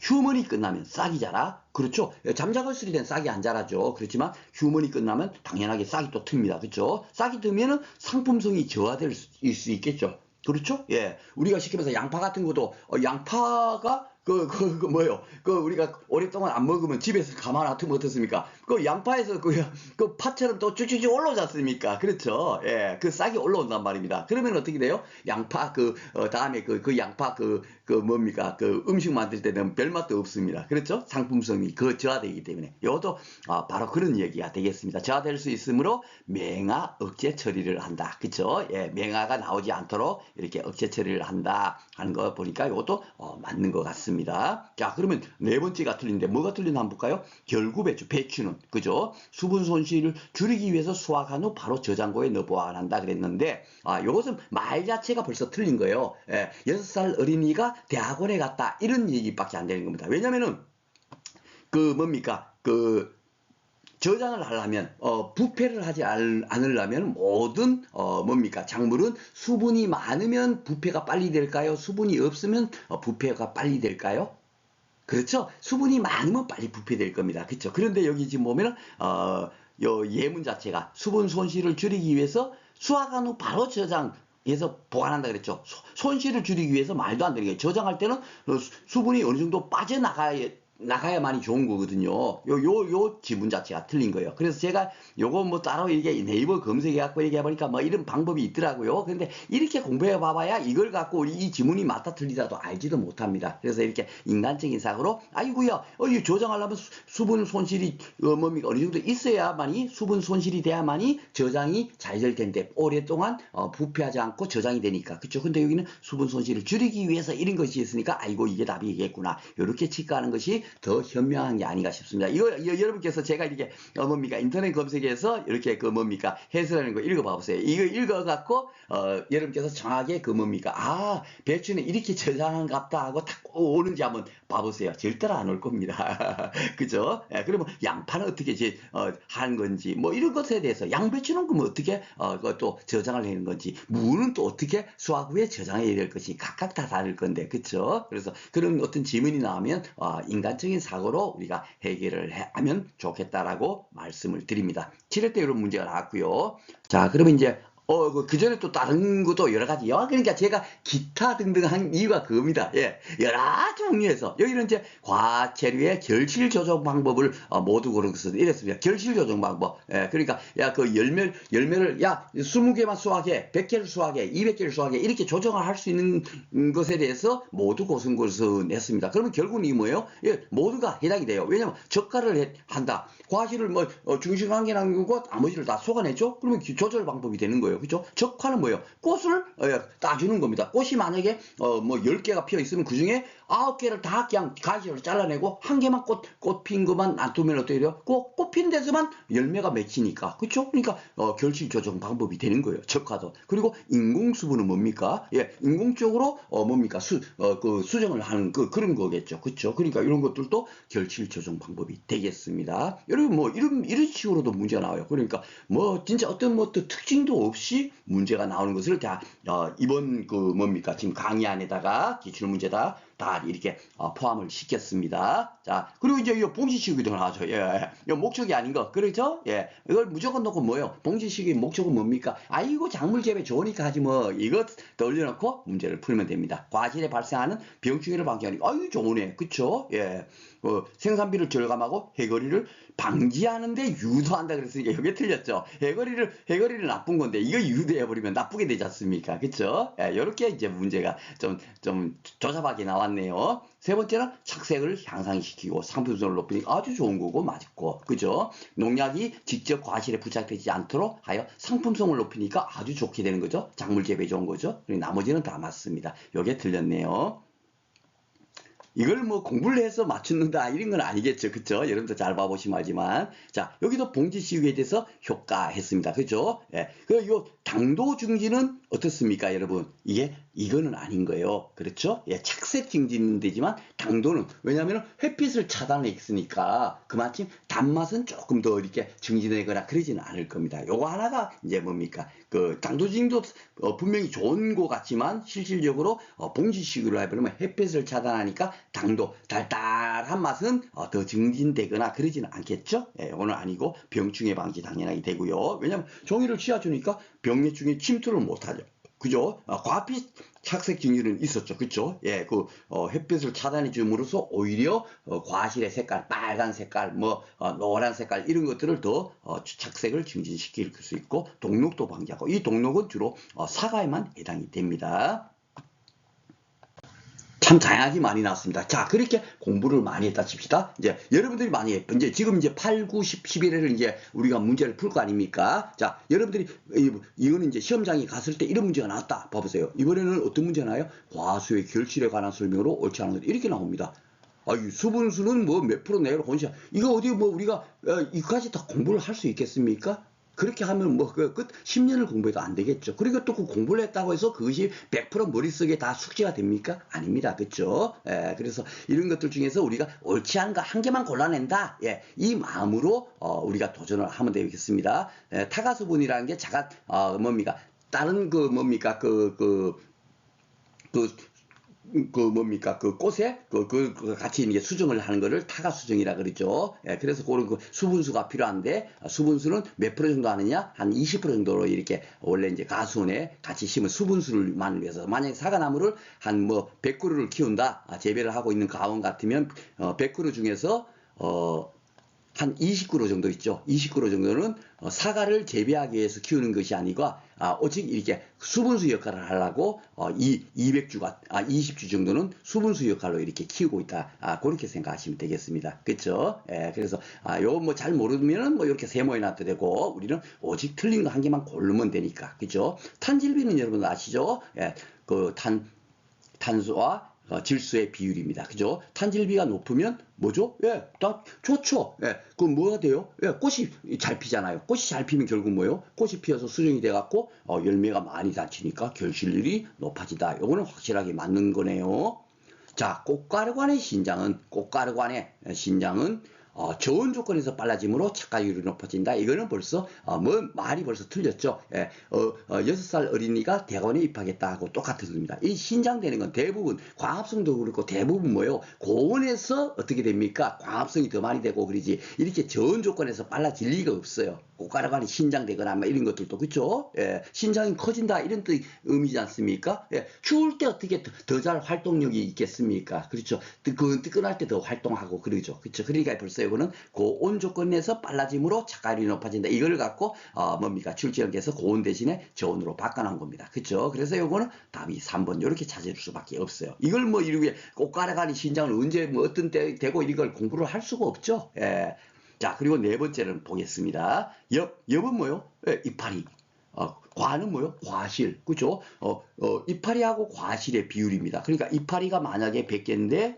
휴먼이 끝나면 싹이 자라. 그렇죠. 잠자걸술이 된 싹이 안 자라죠. 그렇지만 휴먼이 끝나면 당연하게 싹이 또 틉니다. 그렇죠. 싹이 트면은 상품성이 저하될 수 있겠죠. 그렇죠? 예. 우리가 시키면서 양파 같은 것도 양파가 뭐예요? 우리가 오랫동안 안 먹으면 집에서 가만 놔두면 어떻습니까? 양파에서 그 팥처럼 또 쭉쭉쭉 올라오지 않습니까? 그렇죠? 예. 그 싹이 올라온단 말입니다. 그러면 어떻게 돼요? 양파, 다음에 양파, 뭡니까? 음식 만들 때는 별맛도 없습니다. 그렇죠? 상품성이 저하되기 때문에. 이것도 바로 그런 얘기가 되겠습니다. 저하될 수 있으므로 맹아 억제 처리를 한다. 그렇죠? 예. 맹아가 나오지 않도록 이렇게 억제 처리를 한다 하는 거 보니까 이것도 맞는 것 같습니다. 자, 그러면 네 번째가 틀린데 뭐가 틀린나 한번 볼까요? 결구 배추는 그죠? 수분 손실을 줄이기 위해서 수확한 후 바로 저장고에 넣어 보관한다 그랬는데 이것은 말 자체가 벌써 틀린 거예요. 6살 어린이가 대학원에 갔다 이런 얘기밖에 안 되는 겁니다. 왜냐면은 뭡니까? 저장을 하려면 부패를 하지 않으려면 모든 뭡니까 작물은 수분이 많으면 부패가 빨리 될까요? 수분이 없으면 부패가 빨리 될까요? 그렇죠. 수분이 많으면 빨리 부패될 겁니다. 그렇죠. 그런데 여기 지금 보면은 요 예문 자체가 수분 손실을 줄이기 위해서 수확한 후 바로 저장해서 보관한다 그랬죠. 손실을 줄이기 위해서 말도 안 되는 게 저장할 때는 수분이 어느 정도 나가야만이 좋은 거거든요. 요 지문 자체가 틀린 거예요. 그래서 제가 요거 뭐 따로 이게 네이버 검색해갖고 얘기해보니까 뭐 이런 방법이 있더라고요. 근데 이렇게 공부해 봐봐야 이걸 갖고 우리 이 지문이 맞다 틀리다도 알지도 못합니다. 그래서 이렇게 인간적인 사고로 아이고야, 이 조정하려면 수분 손실이 뭡니까 어느 정도 있어야만이 수분 손실이 돼야만이 저장이 잘 될 텐데 오랫동안 부패하지 않고 저장이 되니까 그렇죠. 근데 여기는 수분 손실을 줄이기 위해서 이런 것이 있으니까 아이고 이게 답이겠구나. 이렇게 치과하는 것이 더 현명한 게 아닌가 싶습니다. 이거 여러분께서 제가 이렇게 뭡니까 인터넷 검색해서 이렇게 뭡니까 해설하는 거 읽어봐 보세요. 이거 읽어갖고 여러분께서 정확하게 뭡니까 배추는 이렇게 저장한갑다 하고 딱 오는지 한번 봐보세요. 절대로 안 올 겁니다. 그죠? 그러면 양파는 어떻게 하는 건지 뭐 이런 것에 대해서 양배추는 그럼 어떻게 또 저장을 하는 건지 무는 또 어떻게 수확 후에 저장해야 될 것이 각각 다 다를 건데 그쵸? 그래서 그런 어떤 질문이 나오면 인간적인 사고로 우리가 해결을 하면 좋겠다라고 말씀을 드립니다. 7회 때 이런 문제가 나왔고요. 자, 그러면 이제 그 전에 또 다른 것도 여러 가지요. 그러니까 제가 기타 등등 한 이유가 그겁니다. 예. 여러 종류에서. 여기는 이제 과체류의 결실 조정 방법을 모두 고른 것은 이랬습니다. 결실 조정 방법. 예. 그러니까, 열매를, 20개만 수확해, 100개를 수확해, 200개를 수확해, 이렇게 조정을 할 수 있는 것에 대해서 모두 고른 것은 했습니다. 그러면 결국은 이게 뭐예요? 예. 모두가 해당이 돼요. 왜냐면 적가를 한다. 과실을 중심 한 개나 거고 나머지를 다 쏟아내죠? 그러면 조절 방법이 되는 거예요. 그죠? 적화는 뭐예요? 꽃을 따주는 겁니다. 꽃이 만약에 10개가 피어 있으면 그 중에 9개를 다 그냥 가지를 잘라내고 한 개만 꽃 핀 것만 놔두면 어떻게 돼요? 꽃 피는 데서만 열매가 맺히니까. 그렇죠? 그러니까 결실 조정 방법이 되는 거예요. 적화도. 그리고 인공수분은 뭡니까? 예, 인공적으로 뭡니까? 수정을 하는 그런 거겠죠. 그렇죠? 그러니까 이런 것들도 결실 조정 방법이 되겠습니다. 여러분 이런 식으로도 문제가 나와요. 그러니까 진짜 어떤 또 특징도 없이 문제가 나오는 것을 다 이번 뭡니까 지금 강의 안에다가 기출문제다 다 이렇게 포함을 시켰습니다. 자, 그리고 이제 이 봉지식이도 나와죠. 예, 이 목적이 아닌 거 그렇죠? 예, 이걸 무조건 놓고 뭐예요? 봉지식의 목적은 뭡니까? 아이고 작물 재배 좋으니까 하지 뭐 이것 떠올려놓고 문제를 풀면 됩니다. 과실에 발생하는 병충해를 방지하니까 아유 좋으네, 그쵸? 예. 생산비를 절감하고 해거리를 방지하는데 유도한다 그랬으니까 여기 틀렸죠. 해거리를 나쁜 건데 이거 유도해버리면 나쁘게 되지 않습니까? 그쵸? 예, 요렇게 이제 문제가 좀 조잡하게 나왔네요. 세 번째는 착색을 향상시키고 상품성을 높이니 아주 좋은 거고 맞고, 그죠? 농약이 직접 과실에 부착되지 않도록 하여 상품성을 높이니까 아주 좋게 되는 거죠. 작물 재배에 좋은 거죠. 그리고 나머지는 다 맞습니다. 요게 틀렸네요. 이걸 뭐 공부를 해서 맞춘다 이런 건 아니겠죠. 그쵸? 여러분들 잘 봐보시면 알지만. 자, 여기도 봉지 씌우기에 대해서 효과했습니다. 그죠? 예. 요 당도 중지는 어떻습니까, 여러분? 이거는 아닌 거예요. 그렇죠? 예, 착색 증진은 되지만 당도는, 왜냐하면 햇빛을 차단했으니까 그만큼 단맛은 조금 더 이렇게 증진되거나 그러지는 않을 겁니다. 요거 하나가 이제 뭡니까? 그 당도 증진도 분명히 좋은 것 같지만 실질적으로 봉지식으로 해버리면 햇빛을 차단하니까 당도 달달한 맛은 더 증진되거나 그러지는 않겠죠. 예, 이거는 아니고 병충해 방지 당연하게 되고요. 왜냐하면 종이를 씌워주니까 병해충이 침투를 못하죠. 그죠? 과피 착색 증진은 있었죠. 그죠? 예, 햇빛을 차단해 줌으로써 오히려 과실의 색깔, 빨간 색깔, 노란 색깔 이런 것들을 더 착색을 증진시킬 수 있고 동록도 방지하고, 이 동록은 주로 사과에만 해당이 됩니다. 참 다양하게 많이 나왔습니다. 자, 그렇게 공부를 많이 했다 칩시다. 이제 여러분들이 많이 했, 이제 지금 이제 8, 9, 10, 11회를 이제 우리가 문제를 풀 거 아닙니까? 자, 여러분들이 이거는 이제 시험장에 갔을 때 이런 문제가 나왔다. 봐보세요. 이번에는 어떤 문제 나요? 과수의 결실에 관한 설명으로 옳지 않은 것 이렇게 나옵니다. 수분수는 뭐 몇 프로 내로 혼자 이거 어디 뭐 우리가 이까지 다 공부를 할 수 있겠습니까? 그렇게 하면 뭐 끝 10년을 공부해도 안 되겠죠. 그리고 또 그 공부를 했다고 해서 그것이 100% 머릿속에 다 숙지가 됩니까? 아닙니다. 그렇죠? 예, 그래서 이런 것들 중에서 우리가 옳지 않은 거 한 개만 골라낸다. 예, 이 마음으로 우리가 도전을 하면 되겠습니다. 타가수분이라는 게 뭡니까? 다른 뭡니까? 그 꽃에 같이 이제 수정을 하는 거를 타가 수정이라 그러죠. 예, 그래서 그런 수분수가 필요한데 수분수는 몇 프로 정도 하느냐? 한 20% 정도로 이렇게 원래 이제 가수원에 같이 심은 수분수를만 위해서, 만약에 사과나무를 한 100그루를 키운다, 재배를 하고 있는 가원 같으면 100그루 중에서 한 20그루 정도 있죠. 20그루 정도는 사과를 재배하기 위해서 키우는 것이 아니고 오직 이렇게 수분수 역할을 하려고 20주 정도는 수분수 역할로 이렇게 키우고 있다. 그렇게 생각하시면 되겠습니다. 그렇죠? 예, 그래서 요거 뭐 잘 모르면은 뭐 이렇게 세모에 놔도 되고, 우리는 오직 틀린 거 한 개만 고르면 되니까. 그렇죠? 탄질비는 여러분 아시죠? 예, 탄수와 질소의 비율입니다. 그죠? 탄질비가 높으면 뭐죠? 예, 다 좋죠. 예, 그럼 뭐가 돼요? 예, 꽃이 잘 피잖아요. 꽃이 잘 피면 결국 뭐예요? 꽃이 피어서 수정이 돼갖고 열매가 많이 닫히니까 결실률이 높아지다. 요거는 확실하게 맞는 거네요. 자, 꽃가루관의 신장은 좋은 조건에서 빨라짐으로 착과율이 높아진다. 이거는 벌써 말이 벌써 틀렸죠. 예, 6살 어린이가 대학원에 입학했다 하고 똑같은 겁니다. 이 신장되는 건 대부분 광합성도 그렇고 대부분 뭐예요? 고온에서 어떻게 됩니까? 광합성이 더 많이 되고 그러지, 이렇게 좋은 조건에서 빨라질 리가 없어요. 꽃가루관이 신장되거나 이런 것들도. 그렇죠? 예, 신장이 커진다 이런 의미지 않습니까? 예, 추울 때 어떻게 더 잘 활동력이 있겠습니까? 그렇죠? 뜨끈할 때 더 활동하고 그러죠. 그렇죠? 그러니까 벌써 이거는 고온 조건에서 빨라짐으로 착과율이 높아진다. 이걸 갖고 뭡니까? 출제형에서 고온 대신에 저온으로 바꿔놓은 겁니다. 그렇죠? 그래서 이거는 답이 3번 이렇게 찾을 수밖에 없어요. 이걸 뭐 이렇게 꽃가루관이 신장을 언제 뭐 어떤 때 되고 이걸 공부를 할 수가 없죠. 예. 자, 그리고 네 번째는 보겠습니다. 엽은 뭐요? 예, 이파리. 과는 뭐요? 과실. 그죠? 이파리하고 과실의 비율입니다. 그러니까 이파리가 만약에 100개인데,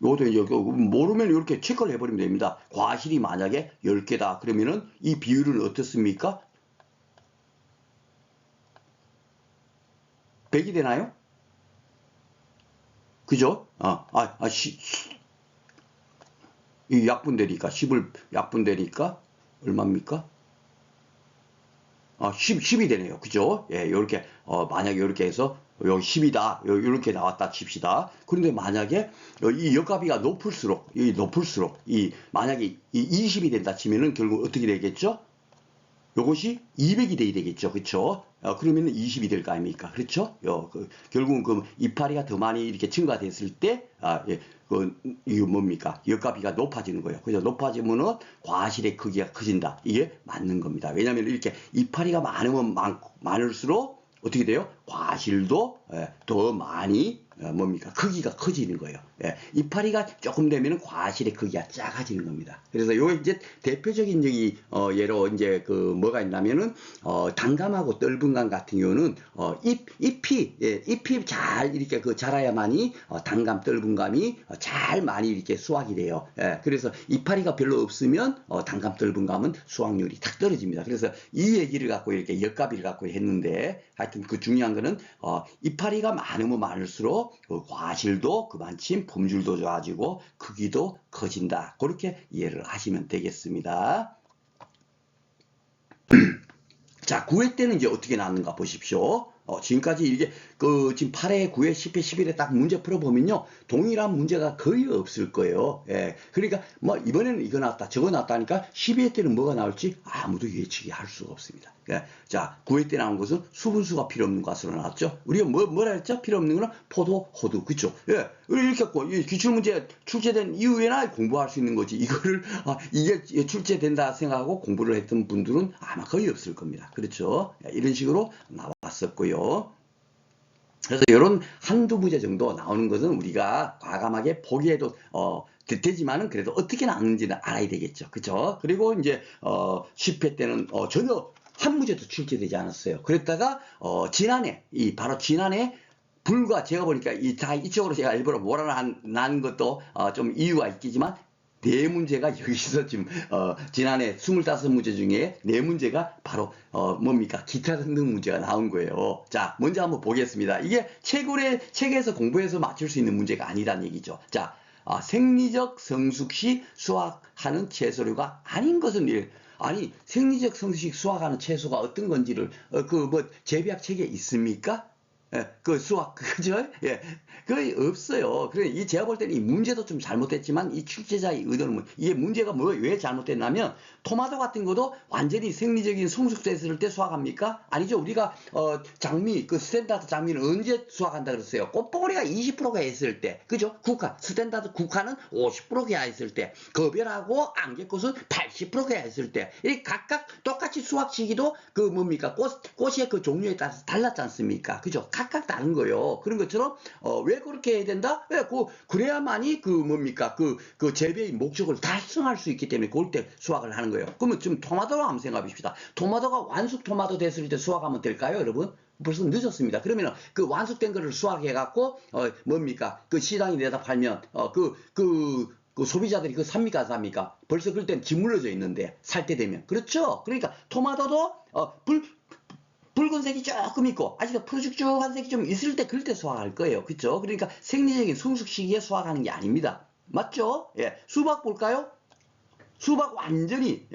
요것도 이제 모르면 이렇게 체크를 해버리면 됩니다. 과실이 만약에 10개다. 그러면은 이 비율은 어떻습니까? 100이 되나요? 그죠? 이 약분되니까 10을 약분되니까 얼마입니까? 10이 되네요. 그죠? 예, 요렇게 만약에 이렇게 해서 여기 10이다. 이렇게 나왔다 칩시다. 그런데 만약에 이 역값이가 높을수록 만약에 이 20이 된다 치면은 결국 어떻게 되겠죠? 요것이 200이 돼야 되겠죠. 그쵸? 그러면 20이 될 거 아닙니까? 그렇죠? 결국은 그 이파리가 더 많이 이렇게 증가됐을 때, 예, 이게 뭡니까? 역값비가 높아지는 거예요. 그래서 높아지면은 과실의 크기가 커진다. 이게 맞는 겁니다. 왜냐하면 이렇게 이파리가 많으면 많을수록 어떻게 돼요? 과실도 더 많이 뭡니까? 크기가 커지는 거예요. 이파리가 조금 되면 과실의 크기가 작아지는 겁니다. 그래서 요 이제 대표적인 여기 예로 이제 그 뭐가 있냐면은 단감하고 떫은감 같은 경우는 잎이 잘 이렇게 그 자라야만이 단감 떫은감이 잘 많이 이렇게 수확이 돼요. 그래서 이파리가 별로 없으면 단감 떫은감은 수확률이 탁 떨어집니다. 그래서 이 얘기를 갖고 이렇게 역가비를 갖고 했는데 하여튼 그 중요한 거는 이파리가 많으면 많을수록 과실도 그만큼 품질도 좋아지고 크기도 커진다. 그렇게 이해를 하시면 되겠습니다. 자, 9회 때는 이제 어떻게 나왔는가 보십시오. 지금까지 이게 지금 8회, 9회, 10회, 11회 딱 문제 풀어보면요. 동일한 문제가 거의 없을 거예요. 그러니까 뭐 이번에는 이거 나왔다 저거 나왔다니까 12회 때는 뭐가 나올지 아무도 예측이 할 수가 없습니다. 자, 9회 때 나온 것은 수분수가 필요 없는 것으로 나왔죠. 우리가 뭐라 했죠? 필요 없는 거는 포도, 호두. 그쵸? 이렇게 기출문제 출제된 이후에나 공부할 수 있는 거지. 이거를 이게 출제된다 생각하고 공부를 했던 분들은 아마 거의 없을 겁니다. 그렇죠? 이런 식으로 나왔었고요. 그래서 이런 한두 문제 정도 나오는 것은 우리가 과감하게 포기해도 되지만은 그래도 어떻게 나왔는지는 알아야 되겠죠. 그죠? 그리고 이제 10회 때는 전혀 한 문제도 출제되지 않았어요. 그랬다가 지난해 바로 지난해 불과 제가 보니까 이쪽으로 제가 일부러 몰아난 것도 좀 이유가 있겠지만 네 문제가 여기서 지금 지난해 25문제 중에 네 문제가 바로 뭡니까? 기타 등등 문제가 나온 거예요. 자, 먼저 한번 보겠습니다. 이게 책에서 공부해서 맞출 수 있는 문제가 아니란 얘기죠. 자, 생리적 성숙시 수확하는 채소류가 아닌 것은 아니 생리적 성숙시 수확하는 채소가 어떤 건지를 재배학 책에 있습니까? 그 수학, 그죠? 거의 없어요. 그래, 제가 볼 때는 이 문제도 좀 잘못됐지만 이 출제자의 의도는 이게 문제가 왜 잘못됐냐면 토마토 같은 것도 완전히 생리적인 성숙됐을 때 수확합니까? 아니죠. 우리가, 장미, 스탠다드 장미는 언제 수확한다 그랬어요? 꽃봉오리가 20%가 있을 때, 그죠? 스탠다드 국화는 50%가 있을 때, 거별하고 안개꽃은 80%가 있을 때, 이 각각 똑같이 수확 시기도 꽃의 그 종류에 따라서 달랐지 않습니까? 그죠? 각각 다른 거예요. 그런 것처럼 왜 그렇게 해야 된다? 그래야만이 재배의 목적을 달성할 수 있기 때문에 그럴 때 수확을 하는 거예요. 그러면 지금 토마토로 한번 생각해 봅시다. 토마토가 완숙 토마토 됐을 때 수확하면 될까요, 여러분? 벌써 늦었습니다. 그러면 그 완숙된 거를 수확해 갖고 그 시장에 내다 팔면 그 소비자들이 그거 삽니까 안 삽니까? 벌써 그럴 땐 짓물러져 있는데 살 때 되면 그렇죠. 그러니까 토마토도 붉은색이 조금 있고 아직도 푸르죽죽한 색이 좀 있을 때 그럴 때 수확할 거예요. 그렇죠? 그러니까 생리적인 성숙 시기에 수확하는 게 아닙니다. 맞죠? 수박 볼까요? 수박 완전히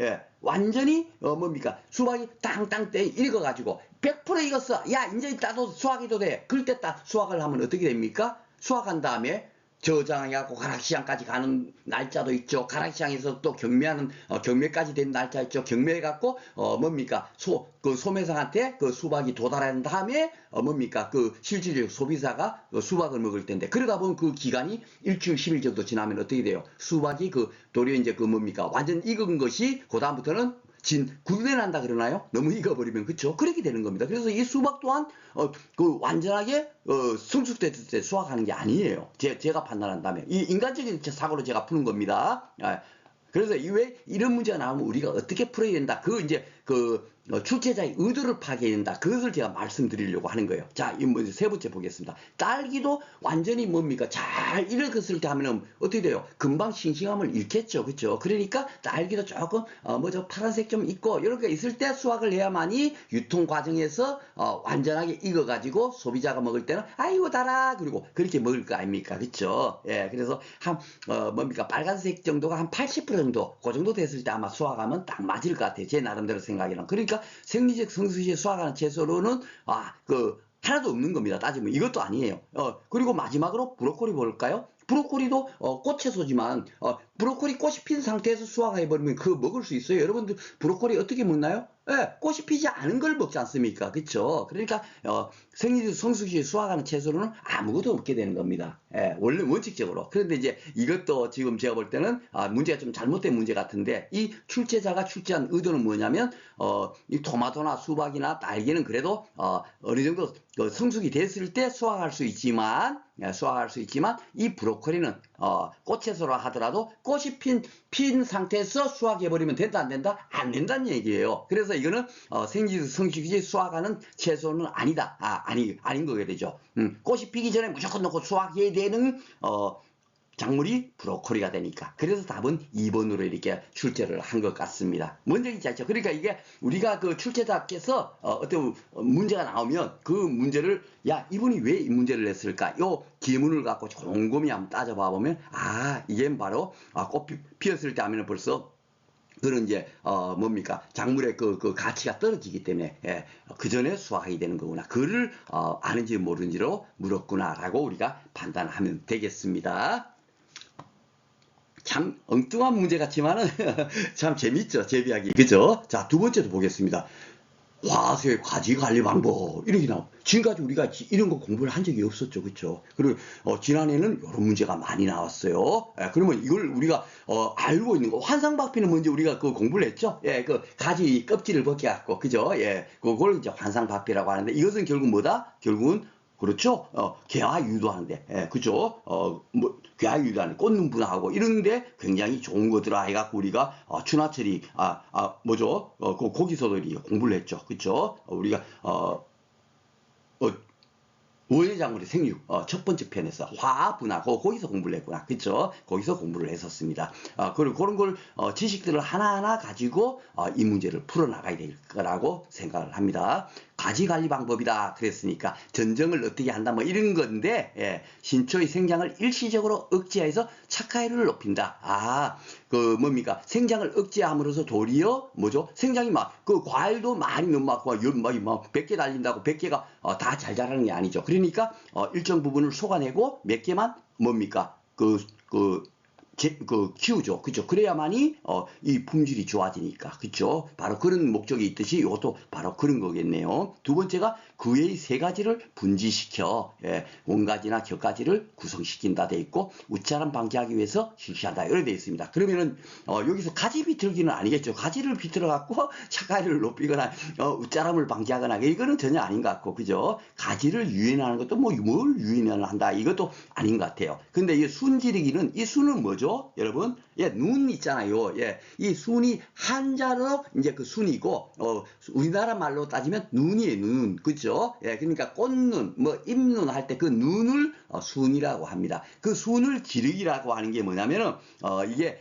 수박이 땅땅 때 익어가지고 100% 익었어. 야 이제 따도 수확해도 돼. 그럴 때 딱 수확을 하면 어떻게 됩니까? 수확한 다음에 저장해갖고 가락시장까지 가는 날짜도 있죠. 가락시장에서 또 경매까지 된 날짜 있죠. 경매해갖고 소매상한테 그 수박이 도달한 다음에 실질적 소비자가 수박을 먹을 텐데 그러다 보면 그 기간이 일주일 10일 정도 지나면 어떻게 돼요? 수박이 도리어 이제 완전 익은 것이 그 다음부터는 굳내 난다 그러나요? 너무 익어버리면 그쵸? 그렇게 되는 겁니다. 그래서 이 수박 또한 완전하게 성숙됐을 때 수확하는 게 아니에요. 제가 판단한다면 이 인간적인 사고로 제가 푸는 겁니다. 그래서 왜 이런 문제가 나오면 우리가 어떻게 풀어야 된다. 출제자의 의도를 파악해야 된다. 그것을 제가 말씀드리려고 하는 거예요. 자, 세 번째 보겠습니다. 딸기도 완전히 잘 익었을 때 하면은 어떻게 돼요? 금방 싱싱함을 잃겠죠. 그렇죠? 그러니까 딸기도 조금 파란색 좀 있고 이렇게 있을 때 수확을 해야만이 유통 과정에서 완전하게 익어가지고 소비자가 먹을 때는 아이고 달아 그리고 그렇게 먹을 거 아닙니까? 그렇죠? 그래서 빨간색 정도가 한 80% 정도 그 정도 됐을 때 아마 수확하면 딱 맞을 것 같아요. 제 나름대로 생각에는. 그러니까 생리적 성숙시에 수확하는 채소로는 하나도 없는 겁니다. 따지면 이것도 아니에요. 그리고 마지막으로 브로콜리 볼까요? 브로콜리도 꽃채소지만 브로콜리 꽃이 핀 상태에서 수확해버리면 그거 먹을 수 있어요. 여러분들 브로콜리 어떻게 먹나요? 예, 꽃이 피지 않은 걸 먹지 않습니까? 그쵸? 그러니까, 생리주, 성숙시 수확하는 채소로는 아무것도 없게 되는 겁니다. 예, 원래 원칙적으로. 그런데 이제 이것도 지금 제가 볼 때는, 문제가 좀 잘못된 문제 같은데, 이 출제자가 출제한 의도는 뭐냐면, 이 토마토나 수박이나 딸기는 그래도, 어느 정도 성숙이 됐을 때 수확할 수 있지만, 수확할 수 있지만, 이 브로콜리는, 꽃채소라 하더라도 꽃이 핀 상태에서 수확해버리면 된다, 안 된다? 안 된다는 얘기예요. 그래서 이거는, 생리주, 성숙시 수확하는 채소는 아니다. 아닌 거게 되죠. 꽃이 피기 전에 무조건 넣고 수확해야 되는, 작물이 브로콜리가 되니까. 그래서 답은 2번으로 이렇게 출제를 한 것 같습니다. 뭔지 알죠? 그러니까 이게 우리가 그 출제자께서 어떤 문제가 나오면 그 문제를 야, 이분이 왜 이 문제를 냈을까? 요 기문을 갖고 곰곰이 한번 따져봐 보면 이게 바로 꽃 피었을 때 하면 벌써 그런 이제 뭡니까 작물의 그 가치가 떨어지기 때문에 그 전에 수확이 되는 거구나. 그를 아는지 모르는지로 물었구나라고 우리가 판단하면 되겠습니다. 참 엉뚱한 문제 같지만은 참 재밌죠, 제비하기. 그죠? 자, 두 번째도 보겠습니다. 화학의 과지 관리 방법 이렇게 나와. 지금까지 우리가 이런 거 공부를 한 적이 없었죠, 그렇죠? 그리고 지난해는 이런 문제가 많이 나왔어요. 그러면 이걸 우리가 알고 있는 거 환상박피는 먼저 우리가 그 공부를 했죠. 그 가지 껍질을 벗겨갖고 그죠? 그걸 이제 환상박피라고 하는데 이것은 결국 뭐다? 결국은 그렇죠. 개화 유도하는데, 그죠? 개화 유도하는 꽃눈 분화하고 이런데 굉장히 좋은 거더라 해갖고 우리가 춘하철이 뭐죠? 거기서도 공부를 했죠, 그죠? 우리가 원예작물의 생육 첫 번째 편에서 화분화 거기서 공부를 했구나, 그쵸? 거기서 공부를 했었습니다. 그리고 그런 걸 지식들을 하나하나 가지고 이 문제를 풀어나가야 될 거라고 생각을 합니다. 가지관리 방법이다 그랬으니까 전정을 어떻게 한다 뭐 이런 건데 신초의 생장을 일시적으로 억제해서 착화율을 높인다. 그 뭡니까 생장을 억제함으로써 도리어 뭐죠? 생장이 막 그 과일도 많이 너무 막 100개 달린다고 100개가 다 잘 자라는 게 아니죠. 그러니까 일정 부분을 쏟아내고 몇 개만 뭡니까 키우죠. 그죠? 그래야만이, 이 품질이 좋아지니까. 그죠? 바로 그런 목적이 있듯이 이것도 바로 그런 거겠네요. 두 번째가 그 외의 세 가지를 분지시켜, 원가지나 격가지를 구성시킨다 돼 있고, 웃자람 방지하기 위해서 실시한다. 이렇게 돼 있습니다. 그러면은, 여기서 가지 비틀기는 아니겠죠. 가지를 비틀어갖고 착가율을 높이거나, 웃자람을 방지하거나, 이거는 전혀 아닌 것 같고, 그죠? 가지를 유인하는 것도 뭘 유인을 한다. 이것도 아닌 것 같아요. 근데 이 순지르기는, 이 순은 뭐죠? 여러분, 눈 있잖아요. 이 순이 한자로 이제 그 순이고, 우리나라 말로 따지면 눈이에요, 눈. 그죠? 그러니까 꽃눈, 잎눈 할 때 그 눈을 순이라고 합니다. 그 순을 지르기라고 하는 게 뭐냐면은, 이게,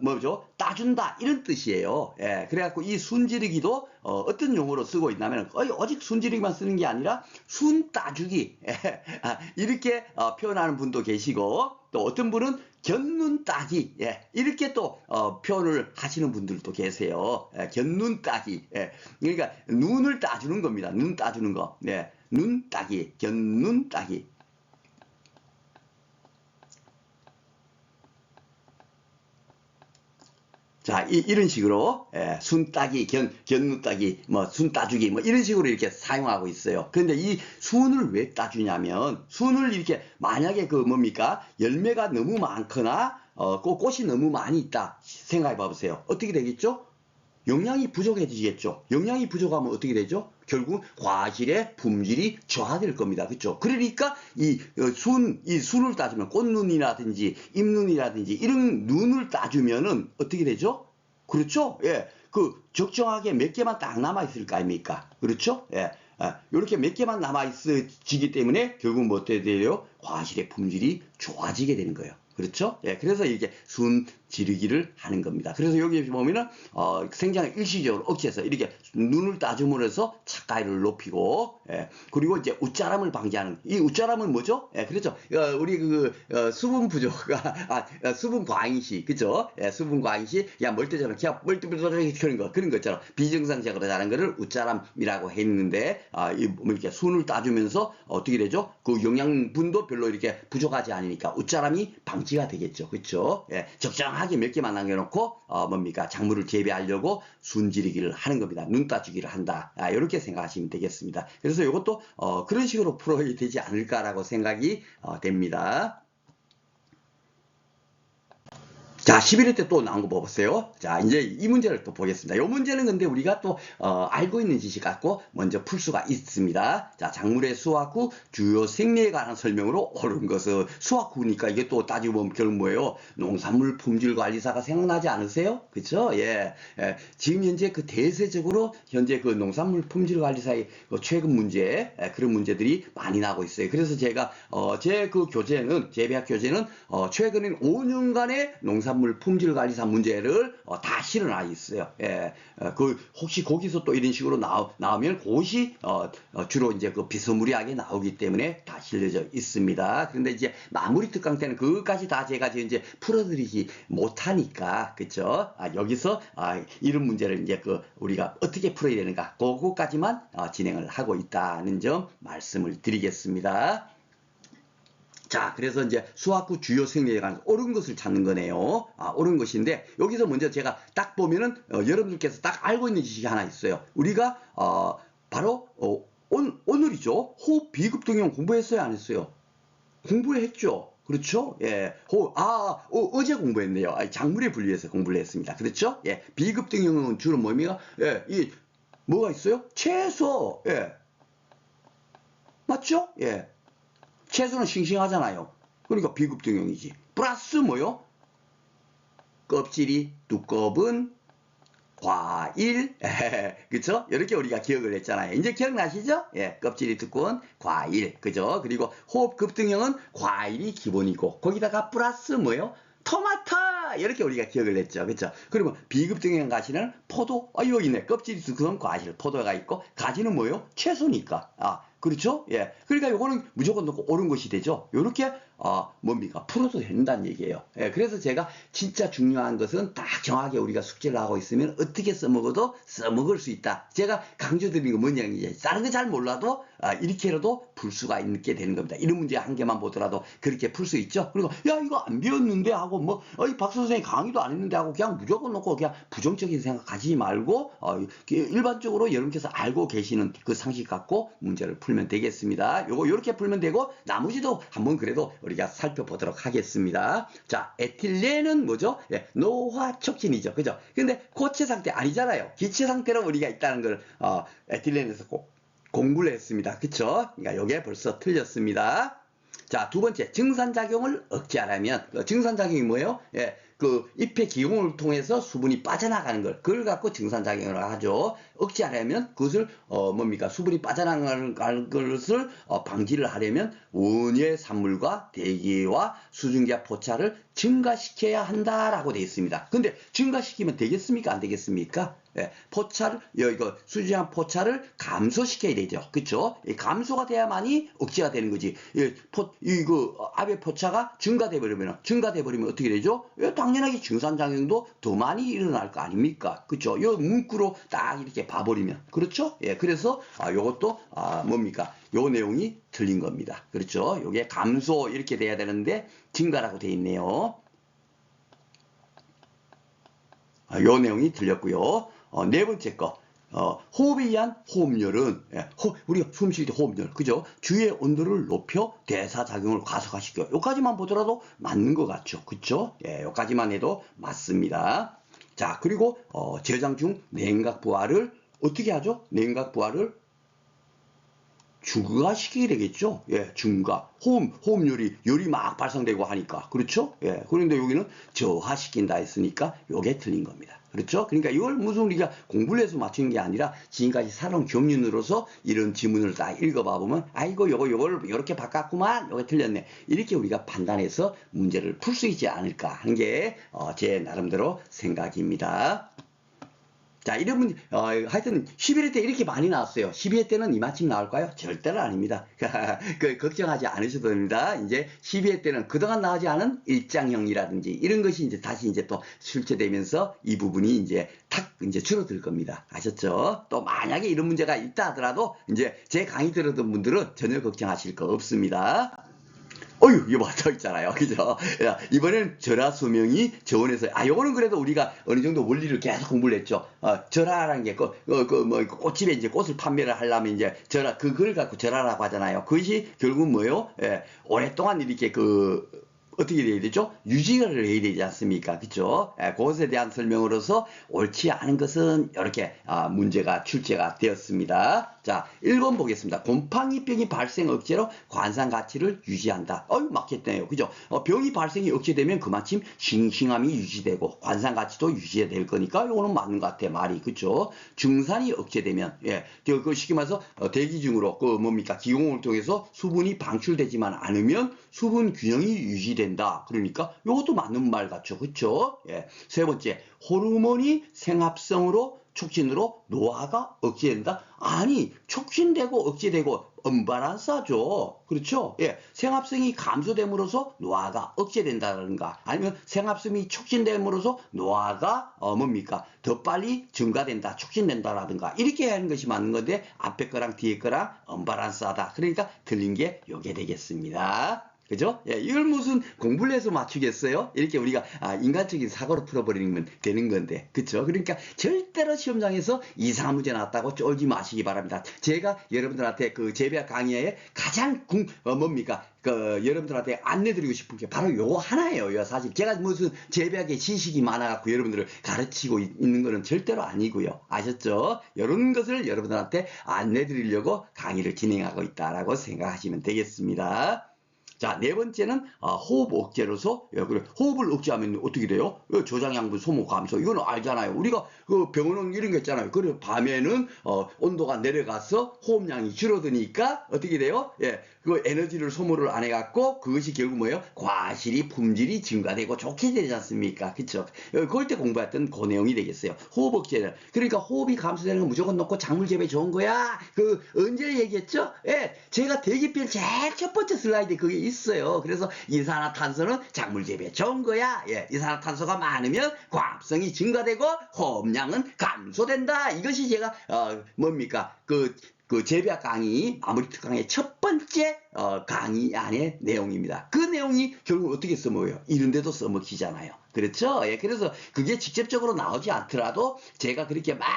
뭐죠? 따준다. 이런 뜻이에요. 그래갖고 이 순지르기도, 어떤 용어로 쓰고 있냐면, 오직 순지르기만 쓰는 게 아니라, 순 따주기. 이렇게 표현하는 분도 계시고, 또 어떤 분은 견눈 따기 이렇게 또 표현을 하시는 분들도 계세요. 견눈 따기 그러니까 눈을 따주는 겁니다. 눈 따주는 거. 눈 따기, 견눈 따기. 자, 이런 식으로 순 따기, 견눈 따기, 순 따주기 이런 식으로 이렇게 사용하고 있어요. 그런데 이 순을 왜 따주냐면 순을 이렇게 만약에 그 뭡니까 열매가 너무 많거나 꽃이 너무 많이 있다 생각해 봐보세요. 어떻게 되겠죠? 영양이 부족해지겠죠. 영양이 부족하면 어떻게 되죠? 결국 과실의 품질이 저하될 겁니다. 그렇죠? 그러니까 이 순을 따주면 꽃눈이라든지 잎눈이라든지 이런 눈을 따주면은 어떻게 되죠? 그렇죠? 그 적정하게 몇 개만 딱 남아 있을 거 아닙니까? 그렇죠? 이렇게 몇 개만 남아 있어지기 때문에 결국 뭐 어떻게 돼요? 과실의 품질이 좋아지게 되는 거예요. 그렇죠? 그래서 이렇게 순 지르기를 하는 겁니다. 그래서 여기 보면은 생장을 일시적으로 억제해서 이렇게 눈을 따줌으로써 착가율을 높이고 그리고 이제 웃자람을 방지하는 이 웃자람은 뭐죠? 그렇죠. 우리 그 수분 부족가 수분 과잉 시 그죠? 수분 과잉 시 멀때처럼 그냥 멀때멀때 그런 것처럼 비정상적으로 자란 거를 웃자람이라고 했는데 이렇게 순을 따주면서 어떻게 되죠? 그 영양분도 별로 이렇게 부족하지 않으니까 웃자람이 방지가 되겠죠. 그렇죠? 적정한 적당하게 몇 개만 남겨놓고 뭡니까 작물을 재배하려고 순지르기를 하는 겁니다. 눈 따주기를 한다. 이렇게 생각하시면 되겠습니다. 그래서 이것도 그런 식으로 풀어야 되지 않을까라고 생각이 됩니다. 자, 11회 때 또 나온 거 보세요. 자, 이제 이 문제를 또 보겠습니다. 이 문제는 근데 우리가 또 알고 있는 지식 갖고 먼저 풀 수가 있습니다. 자, 작물의 수확 후 주요 생리에 관한 설명으로 옳은 것은 수확 후니까 이게 또 따지고 보면 결국 뭐예요? 농산물 품질 관리사가 생각나지 않으세요? 그렇죠? 예. 지금 현재 그 대세적으로 현재 그 농산물 품질 관리사의 그 최근 문제 그런 문제들이 많이 나고 있어요. 그래서 제가 제 그 교재는 재배학 교재는 최근엔 5년간의 농산물 품질관리사 문제를 다 실어놔 있어요. 예, 그 혹시 거기서 또 이런 식으로 나오면 그것이 주로 이제 그 비스무리하게 나오기 때문에 다 실려져 있습니다. 그런데 이제 마무리 특강 때는 그것까지 다 제가 이제 풀어드리지 못하니까 그쵸? 여기서 이런 문제를 이제 그 우리가 어떻게 풀어야 되는가 그거까지만 진행을 하고 있다는 점 말씀을 드리겠습니다. 자, 그래서 이제 수확 후 주요 생리에 관해서 옳은 것을 찾는 거네요. 옳은 것인데, 여기서 먼저 제가 딱 보면은, 여러분들께서 딱 알고 있는 지식이 하나 있어요. 우리가, 바로, 오늘이죠. 호흡 비급 등용 공부했어요? 안 했어요? 공부했죠. 그렇죠? 예. 어제 공부했네요. 작물에 분류해서 공부를 했습니다. 그렇죠? 예. 비급 등용은 주로 뭡니까? 예. 뭐가 있어요? 채소. 예. 맞죠? 예. 채소는 싱싱하잖아요. 그러니까 비급등용이지. 플러스 뭐요? 껍질이 두꺼운 과일. 그쵸? 이렇게 우리가 기억을 했잖아요. 이제 기억나시죠? 예, 껍질이 두꺼운 과일. 그죠? 그리고 호흡 급등형은 과일이 기본이고, 거기다가 플러스 뭐요? 토마토! 이렇게 우리가 기억을 했죠. 그쵸? 그러면 비급등형 가시는 포도, 여기 있네. 껍질이 두꺼운 과일, 포도가 있고, 가지는 뭐요? 채소니까. 그렇죠? 예. 그러니까 요거는 무조건 넣고 옳은 것이 되죠. 요렇게, 뭡니까? 풀어도 된다는 얘기예요. 예. 그래서 제가 진짜 중요한 것은 딱 정확하게 우리가 숙제를 하고 있으면 어떻게 써먹어도 써먹을 수 있다. 제가 강조드리는 건 뭐냐, 이제 다른 거 잘 몰라도, 이렇게라도 풀 수가 있게 되는 겁니다. 이런 문제 한 개만 보더라도 그렇게 풀 수 있죠. 그리고, 야, 이거 안 배웠는데 하고, 뭐, 이 박 선생님 강의도 안 했는데 하고, 그냥 무조건 놓고 그냥 부정적인 생각 가지지 말고, 일반적으로 여러분께서 알고 계시는 그 상식 갖고 문제를 풀면 되겠습니다. 요렇게 풀면 되고 나머지도 한번 그래도 우리가 살펴보도록 하겠습니다. 자, 에틸렌은 뭐죠? 예, 노화촉진이죠. 그죠? 근데 고체 상태 아니잖아요. 기체 상태로 우리가 있다는 걸 에틸렌에서 공부를 했습니다. 그쵸? 그러니까 요게 벌써 틀렸습니다. 자, 두 번째, 증산작용을 억제하려면, 증산작용이 뭐예요? 예, 그 잎의 기공을 통해서 수분이 빠져나가는 걸, 그걸 갖고 증산작용을 하죠. 억제하려면 그것을, 뭡니까? 수분이 빠져나가는 것을 방지를 하려면 원예 산물과 대기와 수증기와 포차를 증가시켜야 한다라고 되어 있습니다. 근데 증가시키면 되겠습니까? 안 되겠습니까? 예, 포차를, 이거 수지한 포차를 감소시켜야 되죠. 그쵸? 감소가 돼야만이 억제가 되는 거지. 압의 포차가 증가돼 버리면 어떻게 되죠? 당연하게 증산작용도 더 많이 일어날 거 아닙니까? 그쵸? 이 문구로 딱 이렇게 봐버리면. 그렇죠? 예, 그래서, 요것도, 뭡니까? 요 내용이 틀린 겁니다. 그렇죠? 요게 감소 이렇게 돼야 되는데, 증가라고 돼 있네요. 요 내용이 틀렸고요. 네 번째 거, 호흡에 의한 호흡열은, 우리가 숨 쉴 때 호흡열, 그죠? 주위의 온도를 높여 대사작용을 가속화시켜요. 요까지만 보더라도 맞는 것 같죠? 그쵸? 예, 요까지만 해도 맞습니다. 자, 그리고, 저장 중 냉각 부하를 어떻게 하죠? 냉각 부하를 중과시키게 되겠죠. 예, 중과. 열이 막 발생되고 하니까. 그렇죠? 예, 그런데 여기는 저하시킨다 했으니까 요게 틀린 겁니다. 그렇죠? 그러니까 이걸 무슨 우리가 공부를 해서 맞추는 게 아니라 지금까지 살아온 경륜으로서 이런 지문을 다 읽어봐 보면 아이고 요걸 이렇게 바꿨구만. 요게 틀렸네. 이렇게 우리가 판단해서 문제를 풀 수 있지 않을까 하는 게 제 나름대로 생각입니다. 자, 이런 문제, 하여튼 11회 때 이렇게 많이 나왔어요. 12회 때는 이만큼 나올까요? 절대로 아닙니다. 걱정하지 않으셔도 됩니다. 이제 12회 때는 그동안 나오지 않은 일장형이라든지 이런 것이 이제 다시 이제 또 출제되면서 이 부분이 이제 이제 줄어들 겁니다. 아셨죠? 또 만약에 이런 문제가 있다 하더라도 이제 제 강의 들었던 분들은 전혀 걱정하실 거 없습니다. 어휴, 이거 맞아 있잖아요. 그죠? 야, 이번에는 절하 수명이 저온에서, 요거는 그래도 우리가 어느 정도 원리를 계속 공부를 했죠. 절하라는 게, 뭐, 꽃집에 이제 꽃을 판매를 하려면 이제 그걸 갖고 절하라고 하잖아요. 그것이 결국 뭐요? 예, 오랫동안 이렇게 어떻게 해야 되죠? 유지를 해야 되지 않습니까? 그죠? 그것에 대한 설명으로서 옳지 않은 것은 이렇게 문제가 출제가 되었습니다. 자, 1번 보겠습니다. 곰팡이병이 발생 억제로 관상 가치를 유지한다. 맞겠네요. 그죠? 병이 발생이 억제되면 그만큼 싱싱함이 유지되고 관상 가치도 유지될 거니까 이거는 맞는 것 같아. 말이. 그죠? 중산이 억제되면, 그 쉽게 말해서 대기 중으로 뭡니까? 기공을 통해서 수분이 방출되지만 않으면 수분 균형이 유지된다. 그러니까 이것도 맞는 말 같죠. 그쵸? 세 번째, 호르몬이 생합성으로 촉진으로 노화가 억제된다? 아니, 촉진되고 억제되고 언밸런스하죠. 그렇죠? 생합성이 감소됨으로써 노화가 억제된다든가 아니면 생합성이 촉진됨으로써 노화가 뭡니까? 더 빨리 증가된다, 촉진된다라든가 이렇게 하는 것이 맞는 건데 앞에 거랑 뒤에 거랑 언밸런스하다. 그러니까 틀린 게 요게 되겠습니다. 그죠? 이걸 무슨 공부를 해서 맞추겠어요? 이렇게 우리가 인간적인 사고로 풀어버리면 되는 건데, 그쵸? 그러니까 절대로 시험장에서 이상한 문제 나왔다고 쫄지 마시기 바랍니다. 제가 여러분들한테 그 재배학 강의에 가장 뭡니까? 여러분들한테 안내드리고 싶은 게 바로 요거 하나예요. 사실 제가 무슨 재배학에 지식이 많아갖고 여러분들을 가르치고 있는 거는 절대로 아니고요. 아셨죠? 이런 것을 여러분들한테 안내드리려고 강의를 진행하고 있다라고 생각하시면 되겠습니다. 자, 네 번째는 호흡 억제로서 호흡을 억제하면 어떻게 돼요? 저장양분 소모 감소. 이거는 알잖아요. 우리가 그 병원은 이런 거 있잖아요. 그리고 밤에는 온도가 내려가서 호흡량이 줄어드니까 어떻게 돼요? 그 에너지를 소모를 안 해갖고 그것이 결국 뭐예요? 과실이 품질이 증가되고 좋게 되지 않습니까? 그쵸? 그럴 때 공부했던 그 내용이 되겠어요. 호흡 억제는. 그러니까 호흡이 감소되는 건 무조건 넣고 작물 재배 좋은 거야. 언제 얘기했죠? 제가 대기필 제일 첫 번째 슬라이드에 그게 있어요. 그래서 이산화탄소는 작물 재배에 좋은 거야. 이산화탄소가 많으면 광합성이 증가되고 호흡량은 감소된다. 이것이 제가 뭡니까? 재배학 강의, 아무리 특강의 첫 번째 강의 안의 내용입니다. 그 내용이 결국 어떻게 써먹어요? 이런 데도 써먹히잖아요. 그렇죠? 그래서 그게 직접적으로 나오지 않더라도 제가 그렇게 막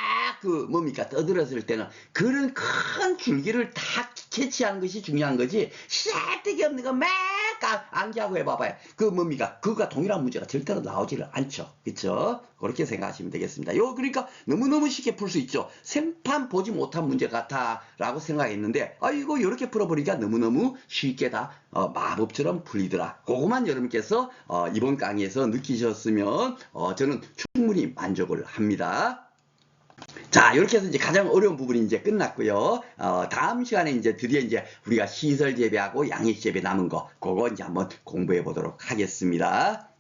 떠들었을 때는 그런 큰 줄기를 다 캐치하는 것이 중요한 거지 시작되기 없는 거 막 암기하고 해봐봐요. 그거가 동일한 문제가 절대로 나오지를 않죠. 그렇죠? 그렇게 생각하시면 되겠습니다. 그러니까 너무너무 쉽게 풀 수 있죠. 생판 보지 못한 문제 같아라고 생각했는데 이거 이렇게 풀어버리니까 너무너무 쉽게 다 마법처럼 풀리더라. 그것만 여러분께서 이번 강의에서 느끼셨으면 저는 충분히 만족을 합니다. 자, 이렇게 해서 이제 가장 어려운 부분이 이제 끝났고요. 다음 시간에 이제 드디어 이제 우리가 시설 재배하고 양액 재배 남은 거, 그거 이제 한번 공부해 보도록 하겠습니다.